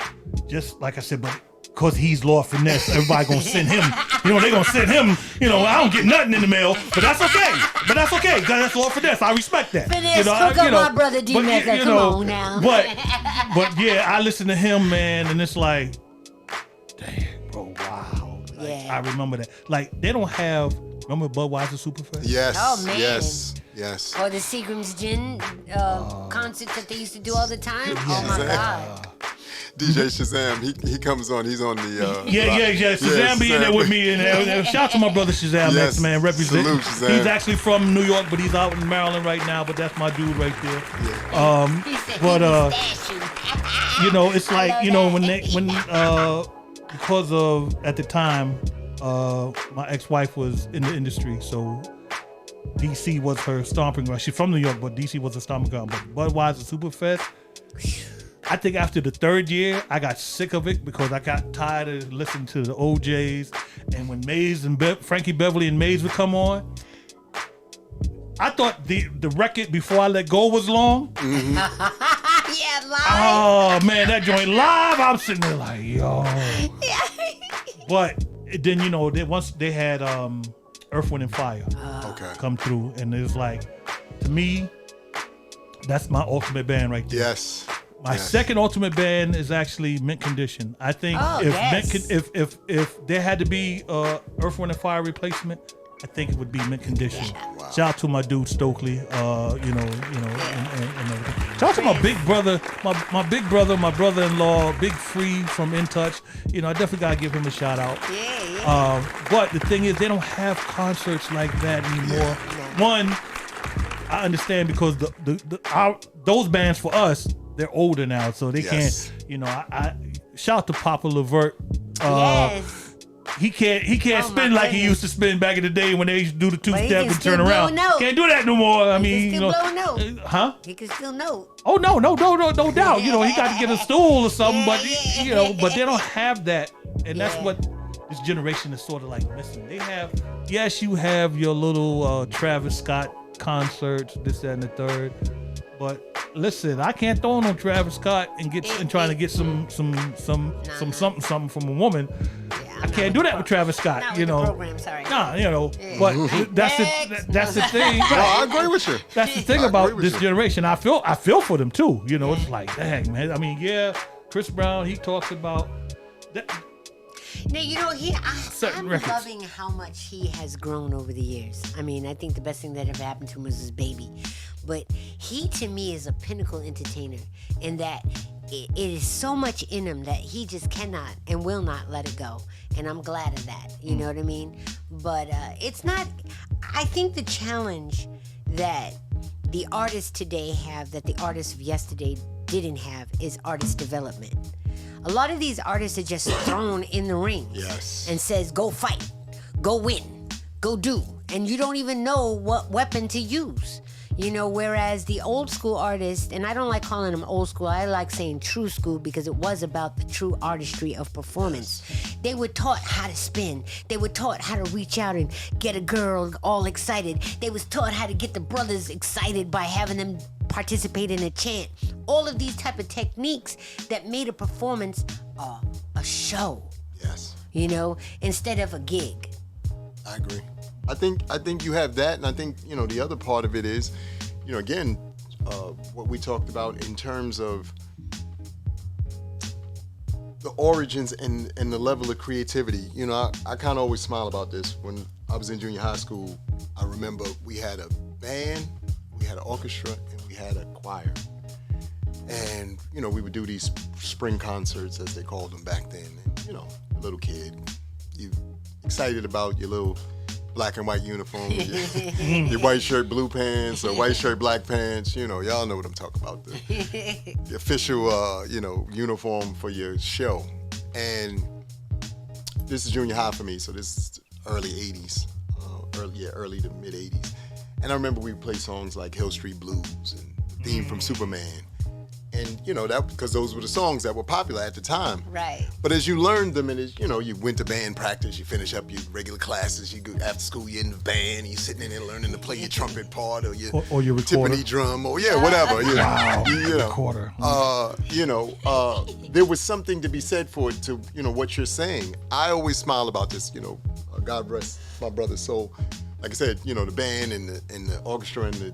just like I said, but because he's Lord Finesse, everybody gonna send him. They gonna send him. I don't get nothing in the mail, but that's okay. Because that's Lord Finesse. I respect that. Finesse, hook up my brother DMecca. Come on now. But yeah, I listen to him, man, and it's like, damn, bro, wow. I remember that. Like, they don't have. Remember Budweiser Superfest? Yes. Oh, man. Yes. Or the Seagram's Gin concerts that they used to do all the time. Oh my God. DJ Shazam, he comes on. He's on the. Shazam be in there with me. And shout out to my brother Shazam, yes. man, represent. Salute, Shazam. He's actually from New York, but he's out in Maryland right now. But that's my dude right there. Yeah. It's like because of at the time, my ex-wife was in the industry, so DC was her stomping ground. She's from New York, but DC was a stomping ground. But Budweiser Superfest, I think after the third year, I got sick of it because I got tired of listening to the OJs. And when Maze and Frankie Beverly and Maze would come on, I thought the record Before I Let Go was long. Mm-hmm. Yeah, live. Oh, man, that joint live, I'm sitting there like, yo. But then, once they had Earth, Wind, and Fire come through, and it was like, to me, that's my ultimate band right there. Yes. My second ultimate band is actually Mint Condition. I think if there had to be Earth, Wind, and Fire replacement, I think it would be Mint Condition. Yeah. Wow. Shout out to my dude Stokely, and everything. Shout out to my big brother, my brother-in-law, Big Free from In Touch. I definitely gotta give him a shout out. But the thing is, they don't have concerts like that anymore. One, I understand because those bands for us, they're older now, so they can't. You know, I shout out to Papa Levert. Yes. He can't spin like he used to spin back in the day when they used to do the two-step and turn blow around. note. Can't do that no more. I mean, He can still blow a note. Huh? He can still note. Oh no doubt. You know, he got to get a stool or something, but you know, but they don't have that, and that's what this generation is sort of like missing. They have, yes, you have your little Travis Scott concerts, this, that, and the third. But listen, I can't throw on Travis Scott and trying to get some something from a woman. I can't do that with Travis Scott. Not you with know, the program, sorry. nah, you know. But that's the thing. No, I agree with you. That's the thing about this generation. I feel for them too. You know, it's like, dang, man. I mean, yeah, Chris Brown, he talks about that. Now, you know, I'm records. loving how much he has grown over the years. I mean, I think the best thing that ever happened to him was his baby. But he, to me, is a pinnacle entertainer in that it is so much in him that he just cannot and will not let it go. And I'm glad of that. You know what I mean? But it's not... I think the challenge that the artists today have that the artists of yesterday didn't have is artist development. A lot of these artists are just thrown in the ring and says, go fight, go win, go do. And you don't even know what weapon to use. You know, whereas the old school artists, and I don't like calling them old school, I like saying true school because it was about the true artistry of performance. They were taught how to spin. They were taught how to reach out and get a girl all excited. They was taught how to get the brothers excited by having them participate in a chant. All of these type of techniques that made a performance a show. Yes. You know, instead of a gig. I agree. I think you have that, and I think, you know, the other part of it is, you know, again, what we talked about in terms of the origins and the level of creativity. You know, I kind of always smile about this. When I was in junior high school, I remember we had a band, we had an orchestra, and we had a choir. And, you know, we would do these spring concerts, as they called them back then. And, you know, a little kid, you excited about your little black and white uniform, your white shirt, blue pants, or white shirt, black pants. You know, y'all know what I'm talking about. The official, you know, uniform for your show. And this is junior high for me, so this is early 80s, early to mid 80s. And I remember we would play songs like Hill Street Blues and the theme from Superman. And, you know, that because those were the songs that were popular at the time. Right. But as you learned them, and as, you know, you went to band practice, you finish up your regular classes, you go after school, you're in the band, you're sitting in there learning to play your trumpet part or your timpani drum or whatever. You know, you know, recorder. You know, there was something to be said for it to, you know, what you're saying. I always smile about this, you know, God rest my brother's soul. Like I said, you know, the band and the orchestra and the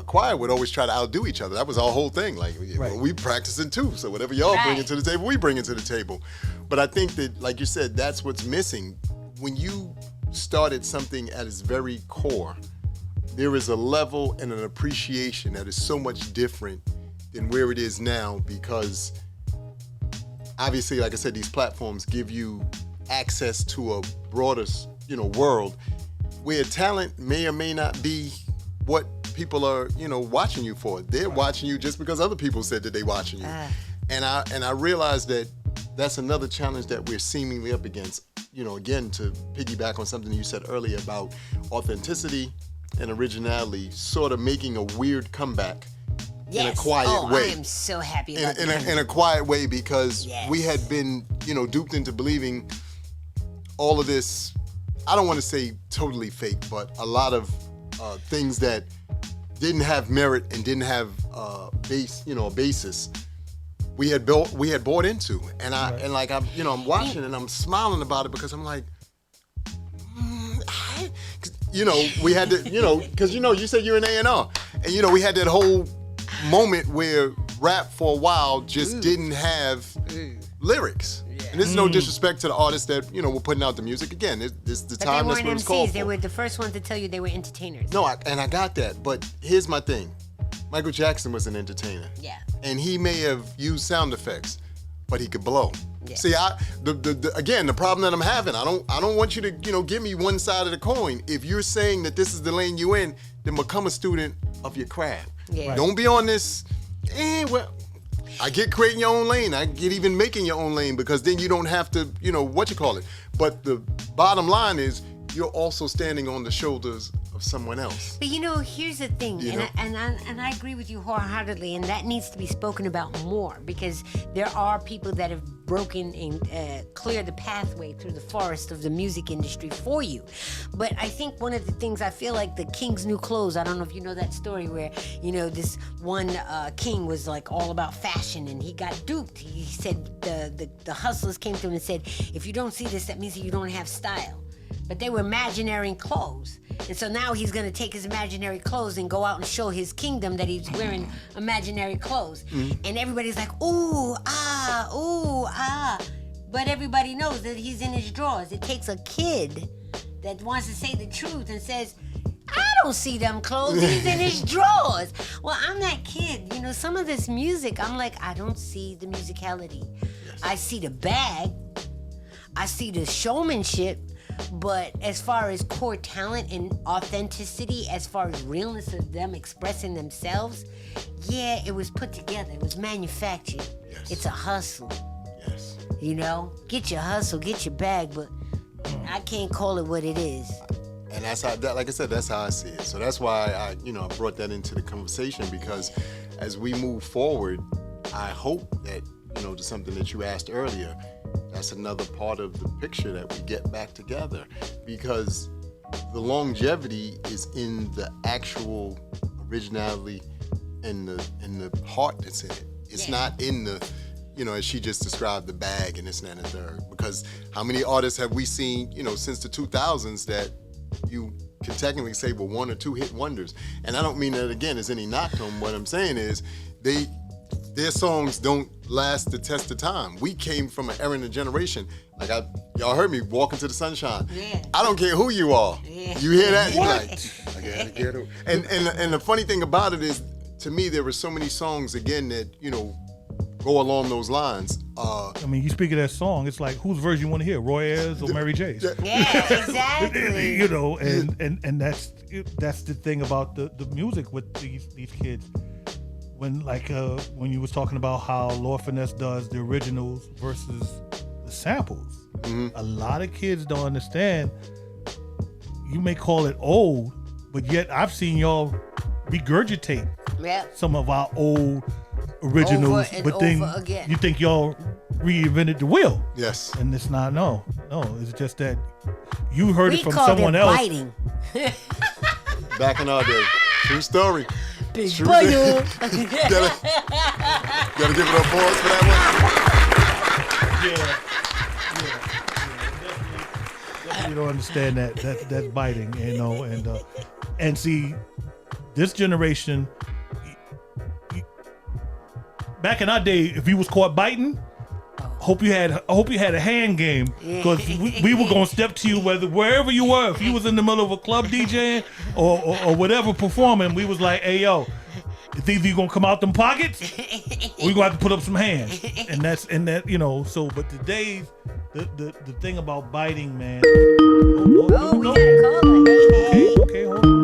choir would always try to outdo each other. That was our whole thing. Like, well, we practicing too, so whatever y'all bring into the table, we bring into the table. But I think that, like you said, that's what's missing. When you started something at its very core, there is a level and an appreciation that is so much different than where it is now, because obviously, like I said, these platforms give you access to a broader, you know, world where talent may or may not be what people are, you know, watching you for. They're watching you just because other people said that they're watching you. And I realized that that's another challenge that we're seemingly up against. You know, again, to piggyback on something you said earlier about authenticity and originality sort of making a weird comeback in a quiet way. I am so happy about that. In a quiet way, because we had been, you know, duped into believing all of this, I don't want to say totally fake, but a lot of things that didn't have merit and didn't have a basis. We had bought into, and I'm watching and I'm smiling about it because I'm like, you know, we had to, you know, because, you know, you said you're an A&R, and, you know, we had that whole moment where rap for a while just didn't have lyrics. And this is no disrespect to the artists that, you know, were putting out the music. Again, this the time that's what it was called for. They were the first ones to tell you they were entertainers. No, I got that. But here's my thing. Michael Jackson was an entertainer. Yeah. And he may have used sound effects, but he could blow. Yeah. See, again, the problem that I'm having, I don't want you to, give me one side of the coin. If you're saying that this is the lane you in, then become a student of your craft. Yeah. Right. Don't be on this, I get creating your own lane. I get even making your own lane, because then you don't have to, But the bottom line is, you're also standing on the shoulders of someone else. But here's the thing, and I agree with you wholeheartedly, and that needs to be spoken about more, because there are people that have broken and cleared the pathway through the forest of the music industry for you. But I think one of the things, I feel like the king's new clothes, I don't know if you know that story where, this one king was like all about fashion, and he got duped. He said the hustlers came to him and said, if you don't see this, that means that you don't have style. But they were imaginary clothes. And so now he's going to take his imaginary clothes and go out and show his kingdom that he's wearing imaginary clothes. Mm-hmm. And everybody's like, ooh, ah. But everybody knows that he's in his drawers. It takes a kid that wants to say the truth and says, I don't see them clothes. He's in his drawers. Well, I'm that kid. Some of this music, I'm like, I don't see the musicality. Yes. I see the bag. I see the showmanship. But as far as core talent and authenticity, as far as realness of them expressing themselves, it was put together. It was manufactured. Yes. It's a hustle. Yes. Get your hustle, get your bag, but I can't call it what it is. And that's how, like I said, that's how I see it. So that's why I brought that into the conversation, because as we move forward, I hope that, to something that you asked earlier, that's another part of the picture that we get back together, because the longevity is in the actual originality and the heart that's in it. It's not in the, as she just described, the bag and this and that and the third. Because how many artists have we seen, since the 2000s that you can technically say were one or two hit wonders? And I don't mean that, again, as any knock to them. What I'm saying is their songs don't last the test of time. We came from an era and a generation. Like y'all heard me, Walk Into the Sunshine. Yeah. I don't care who you are. Yeah. You hear that? You're like, I gotta get it. And the funny thing about it is, to me, there were so many songs, again, that, go along those lines. You speak of that song, it's like, whose version you want to hear, Roy Ayers or Mary J's? Yeah, exactly. And that's the thing about the music with these kids. When you was talking about how Lord Finesse does the originals versus the samples, a lot of kids don't understand. You may call it old, but yet I've seen y'all regurgitate some of our old originals, but then you think y'all reinvented the wheel. Yes. And it's not, no, it's just that you heard it from someone else. Biting. Back in our day. True story. Big boy. Gotta give it a pause for that one. Yeah. You don't understand that's biting, and see, this generation. Back in our day, if you was caught biting, I hope you had a hand game, because we were gonna step to you wherever you were. If you was in the middle of a club DJing or whatever performing, we was like, hey yo, it's either you gonna come out them pockets or you gonna have to put up some hands. And that so but today's the thing about biting, man. We got a caller. Okay, hold on.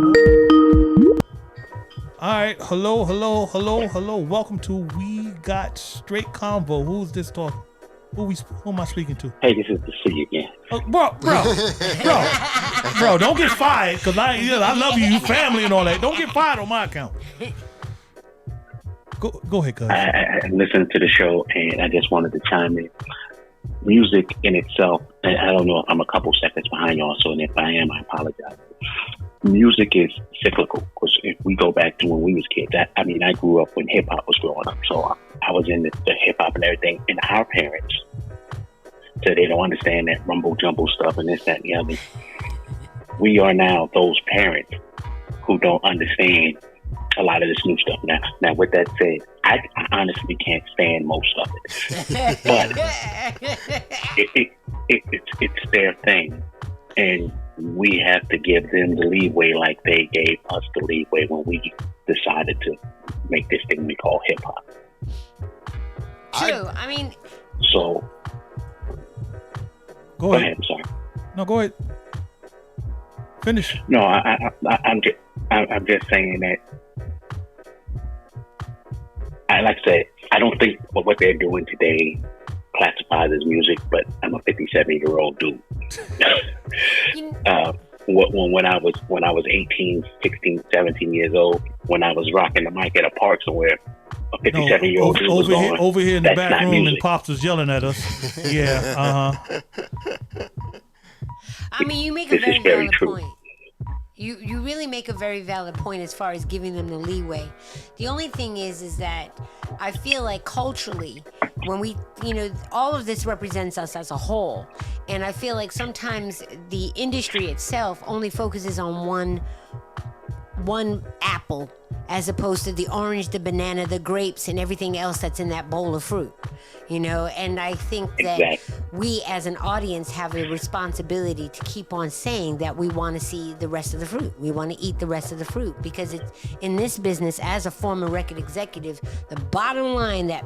All right, hello. Welcome to We Got Str8 Convo. Who's this talking? Who am I speaking to? Hey, this is the C again. Bro, don't get fired, because I love you family and all that. Don't get fired on my account. Go ahead, cuz. I listened to the show, and I just wanted to chime in. Music in itself, and I don't know if I'm a couple seconds behind y'all, so if I am, I apologize. Music is cyclical, because if we go back to when we was kids, I grew up when hip hop was growing up, so I was in the hip hop and everything, and our parents, so they don't understand that rumble jumble stuff and this, that, and the other. We are now those parents who don't understand a lot of this new stuff. Now with that said, I honestly can't stand most of it, but it's their thing, and we have to give them the leeway like they gave us the leeway when we decided to make this thing we call hip hop. True. So Go ahead. I'm sorry. No, go ahead. Finish. No, I'm just saying that. Like I said, I don't think what they're doing today classifies as music, but I'm a 57-year-old dude. When I was 18, 16, 17 years old, when I was rocking the mic at a park somewhere, a 57-year-old dude was going, over here in the back room, music. and Pops was yelling at us. Yeah, I mean, you make a very valid point. You really make a very valid point as far as giving them the leeway. The only thing is that I feel like culturally, when we, all of this represents us as a whole. And I feel like sometimes the industry itself only focuses on one apple as opposed to the orange, the banana, the grapes, and everything else that's in that bowl of fruit. And I think that we as an audience have a responsibility to keep on saying that we want to see the rest of the fruit. We want to eat the rest of the fruit, because it's in this business, as a former record executive, the bottom line that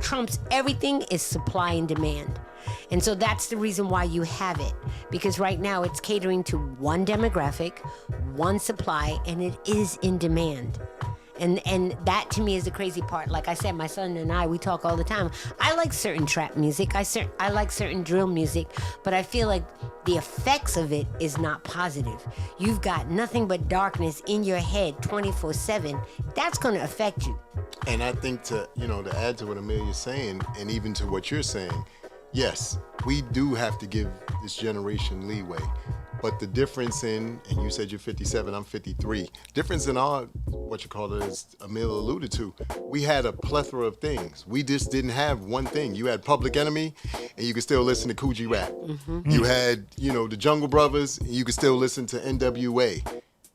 trumps everything is supply and demand. And so that's the reason why you have it, because right now it's catering to one demographic, one supply, and it is in demand. And that to me is the crazy part. Like I said, my son and I, we talk all the time. I like certain trap music. I like certain drill music, but I feel like the effects of it is not positive. You've got nothing but darkness in your head 24/7. That's going to affect you. And I think to add to what Amelia's saying, and even to what you're saying, yes, we do have to give this generation leeway. But the difference and you said you're 57, I'm 53. Difference in our, as Amir alluded to, we had a plethora of things. We just didn't have one thing. You had Public Enemy, and you could still listen to Coogee rap. Mm-hmm. You had, the Jungle Brothers, and you could still listen to NWA.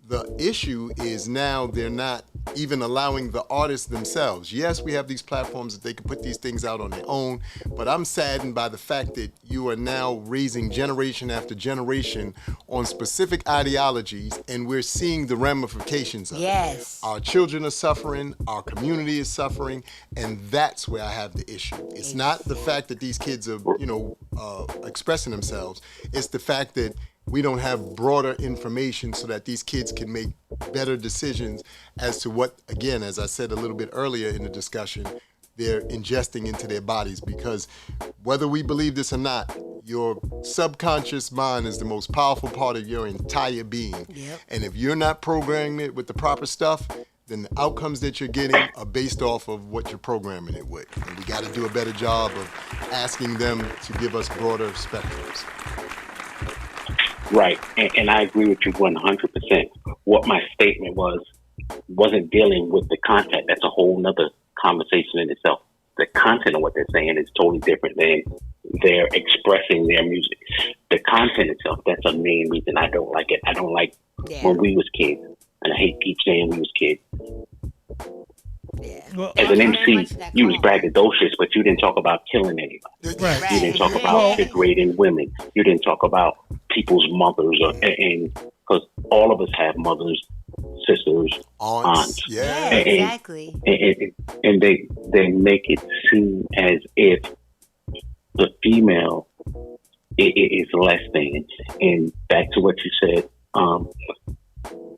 The issue is now they're not even allowing the artists themselves. Yes, we have these platforms that they can put these things out on their own, but I'm saddened by the fact that you are now raising generation after generation on specific ideologies, and we're seeing the ramifications of it. Our children are suffering, our community is suffering, and that's where I have the issue. It's not the fact that these kids are, expressing themselves. It's the fact that we don't have broader information so that these kids can make better decisions as to what, again, as I said a little bit earlier in the discussion, they're ingesting into their bodies. Because whether we believe this or not, your subconscious mind is the most powerful part of your entire being. Yep. And if you're not programming it with the proper stuff, then the outcomes that you're getting are based off of what you're programming it with. And we got to do a better job of asking them to give us broader spectrums. Right, and I agree with you 100%. What my statement wasn't dealing with the content. That's a whole nother conversation in itself. The content of what they're saying is totally different than they're expressing their music. The content itself, that's a main reason I don't like it. I don't like when we was kids, and I hate keep saying we was kids. Yeah. Well, as an MC, you was braggadocious, but you didn't talk about killing anybody. Right. You didn't talk about degrading women. You didn't talk about people's mothers, and because all of us have mothers, sisters, aunts. Yeah, exactly. And they make it seem as if the female is less than. And back to what you said,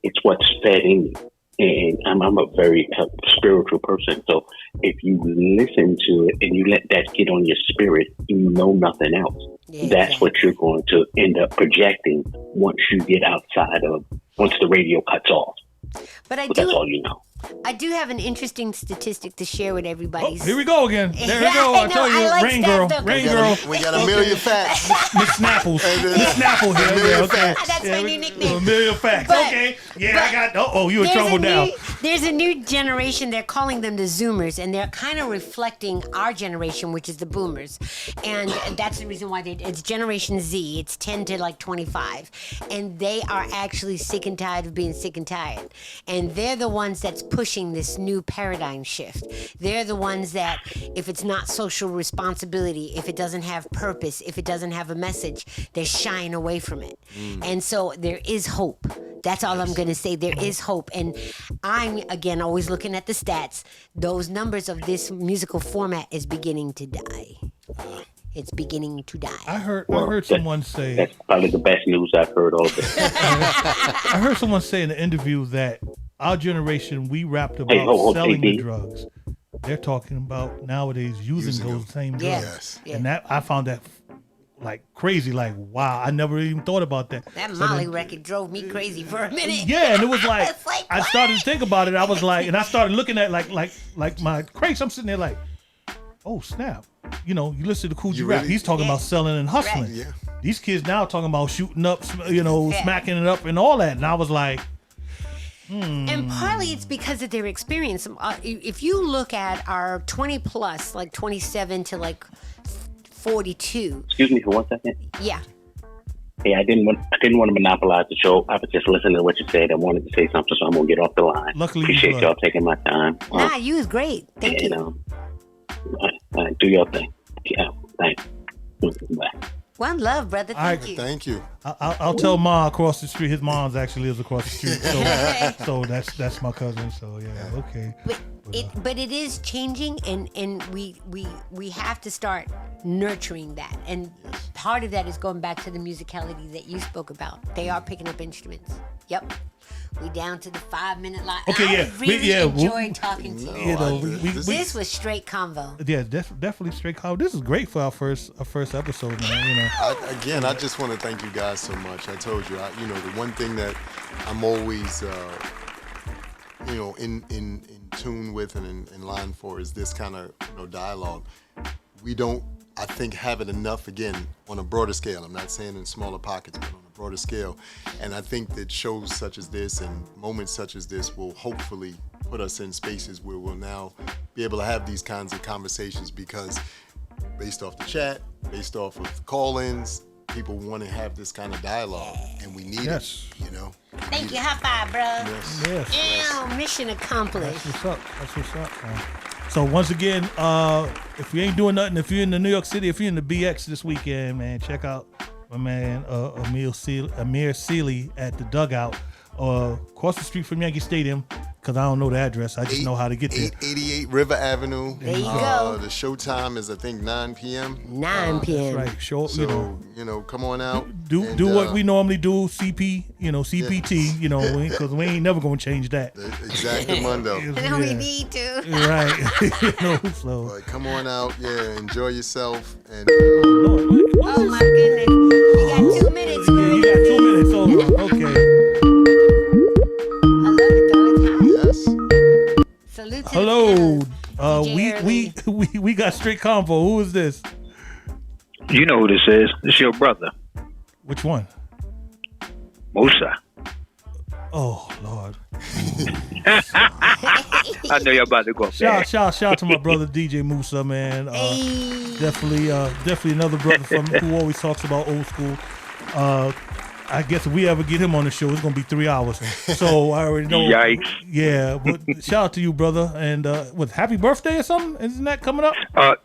it's what's fed in you. And I'm a very spiritual person. So if you listen to it and you let that get on your spirit, you know nothing else. Yeah, that's what you're going to end up projecting once you get once the radio cuts off. But that's all you know. I do have an interesting statistic to share with everybody. Oh, here we go again. There we go. I tell you, like Rain Girl. Rain Girl. We got Amelia Facts. Miss Snapples. Miss Snapple here. Amelia Facts. That's my new nickname. Amelia Facts. Okay. Yeah, I got. You in trouble now. There's a new generation. They're calling them the Zoomers, and they're kind of reflecting our generation, which is the Boomers. And that's the reason why it's Generation Z. It's 10 to like 25. And they are actually sick and tired of being sick and tired. And they're the ones that's pushing this new paradigm shift. They're the ones that, if it's not social responsibility, if it doesn't have purpose, if it doesn't have a message, they're shying away from it. And so there is hope. That's all I'm going to say. There is hope. And I'm, again, always looking at the stats. Those numbers of this musical format is beginning to die. It's beginning to die. I heard someone say That's probably the best news I've heard all day. I heard someone say in the interview that our generation, we rapped about selling the drugs. They're talking about nowadays using those same drugs. Yes. Yeah. And that I found that like crazy, like wow, I never even thought about that. That So Molly then- record drove me crazy for a minute. Yeah, and it was like, It's like, I started to think about it. I was like, and I started looking at like my crates. I'm sitting there like, oh snap! You know, you listen to Cool G rap. really- He's talking about selling and hustling. Yeah. These kids now talking about shooting up, smacking it up and all that. And I was like, And partly it's because of their experience. If you look at our 20 plus, like 27 to like 42. Excuse me for 1 second. Yeah. Hey, I didn't want to monopolize the show. I was just listening to what you said. I wanted to say something, so I'm gonna get off the line. Luckily, Appreciate you y'all taking my time. Nah, you was great. Thank and, you. do your thing. Yeah, thanks. Bye. One love, brother. Thank you. Thank you. I'll tell Ma across the street. His mom's actually lives across the street, so that's my cousin. So yeah, okay. But it is changing, and we have to start nurturing that. And part of that is going back to the musicality that you spoke about. They are picking up instruments. Yep. We down to the 5-minute line. Okay, I yeah. really We enjoyed talking to you. You know, This was straight convo. yeah, definitely straight call. This is great for our first episode, man. You know, I just want to thank you guys so much. I told you, the one thing that I'm always, in tune with and in line for is this kind of, dialogue. We don't, I think, have it enough, again, on a broader scale. I'm not saying in smaller pockets, but on a broader scale. And I think that shows such as this and moments such as this will hopefully put us in spaces where we'll now be able to have these kinds of conversations, because based off the chat, based off of call-ins, people want to have this kind of dialogue, and we need it, Thank you. High five, bro. yes. Ew, mission accomplished. That's what's up, man. So once again, if you ain't doing nothing, if you're in the New York City, if you're in the BX this weekend, man, check out my man Amir Sealy at the Dugout, across the street from Yankee Stadium. Because I don't know the address, I just know how to get there. 888 River Avenue. There you go. The show time is, I think, 9 p.m. 9 p.m. That's right. Sure. So, come on out. Do what we normally do, CPT, because we ain't never gonna change that. Exactly, Mundo. No, we need to. Right. So. But come on out, enjoy yourself. And Oh my goodness. You got 2 minutes, Yeah, man. you got 2 minutes. Oh, okay. I love it though. It's hot. yes. Salute to Hello. the DJ We got straight convo. Who is this? You know who this is. This is your brother, Which one? Musa. Oh Lord. I know you're about to go up there. Shout out to my brother DJ Musa, man. Definitely another brother who always talks about old school. I guess if we ever get him on the show, it's gonna be 3 hours. So I already know. Yikes. Yeah, but shout out to you, brother. And happy birthday or something? Isn't that coming up?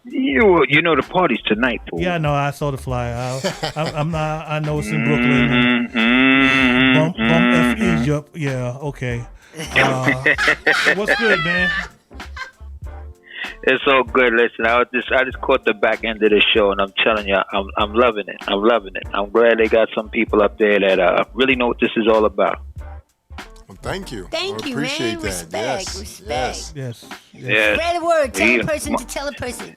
You know the party's tonight, fool. Yeah, no, I saw the flyer. I know it's in Brooklyn. Bump F Egypt. Yeah, okay. What's good, man? It's so good. Listen, I just caught the back end of the show, and I'm telling you, I'm loving it. I'm loving it. I'm glad they got some people up there that really know what this is all about. Well, thank you. Thank you, appreciate man. that. Respect. Yes. Yeah. Spread the word. Tell a Yeah. person to tell a person.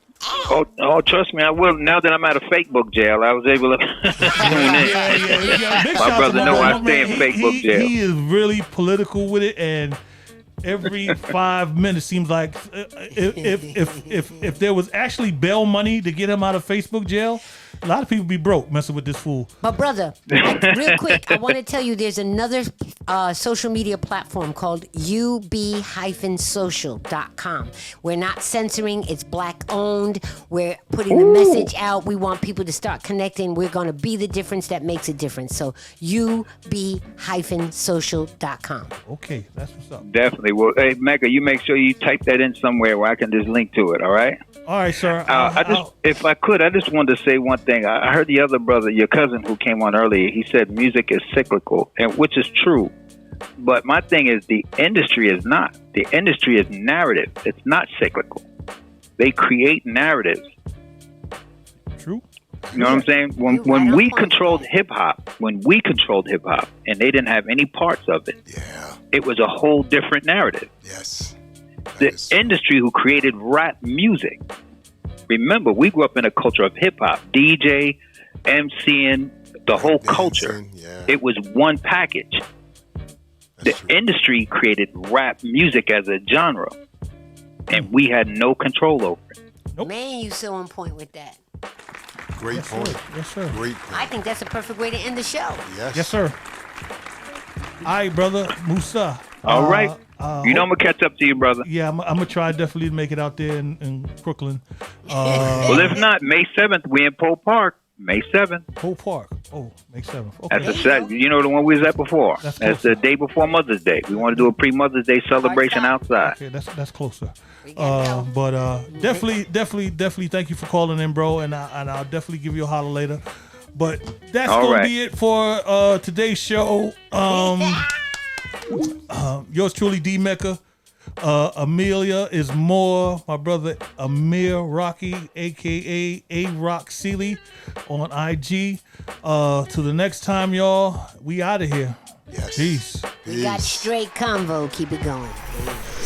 Oh, trust me, I will. Now that I'm out of Facebook jail, I was able to tune in. Yeah. Big My shout brother to know I man. stay in Facebook jail. He is really political with it, and every 5 minutes seems like if there was actually bail money to get him out of Facebook jail, a lot of people be broke messing with this fool. But brother, real quick, I want to tell you there's another social media platform called ub-social.com. We're not censoring. It's black owned. We're putting the message out. We want people to start connecting. We're going to be the difference that makes a difference. So ub-social.com. Okay, that's what's up. Definitely. Well, hey, Mecca, you make sure you type that in somewhere where I can just link to it. All right. All right, sir. If I could, I just wanted to say one thing. I heard the other brother, your cousin who came on earlier, he said music is cyclical, and which is true. But my thing is the industry is not. The industry is narrative. It's not cyclical. They create narratives. True. You know what I'm saying? When we controlled hip hop, and they didn't have any parts of it, it was a whole different narrative. Yes. The industry who created rap music. Remember, we grew up in a culture of hip hop, DJ, MCing, the whole culture. It was one package. The industry created rap music as a genre, and we had no control over it. Nope. Man, you so on point with that. Great point. Yes, sir. Great point. I think that's a perfect way to end the show. Yes, sir. All right, brother. Musa. All right. You know I'm going to catch up to you, brother. Yeah, I'm going to try definitely to make it out there in Brooklyn. Well, if not, May 7th, we in Poe Park. May 7th. Poe Park. Oh, May 7th. Okay. That's you know the one we was at before. That's the day before Mother's Day. We want to do a pre-Mother's Day celebration outside. Okay, that's closer. But definitely thank you for calling in, bro, and I'll definitely give you a holler later. But that's gonna be it for today's show. Yours truly, DMecca. Ameliaismore, my brother Amir Rocky, aka A-Rock Sealy on IG. To the next time, y'all, we out of here. Yes. Peace. We got Str8 Convo. Keep it going. Peace.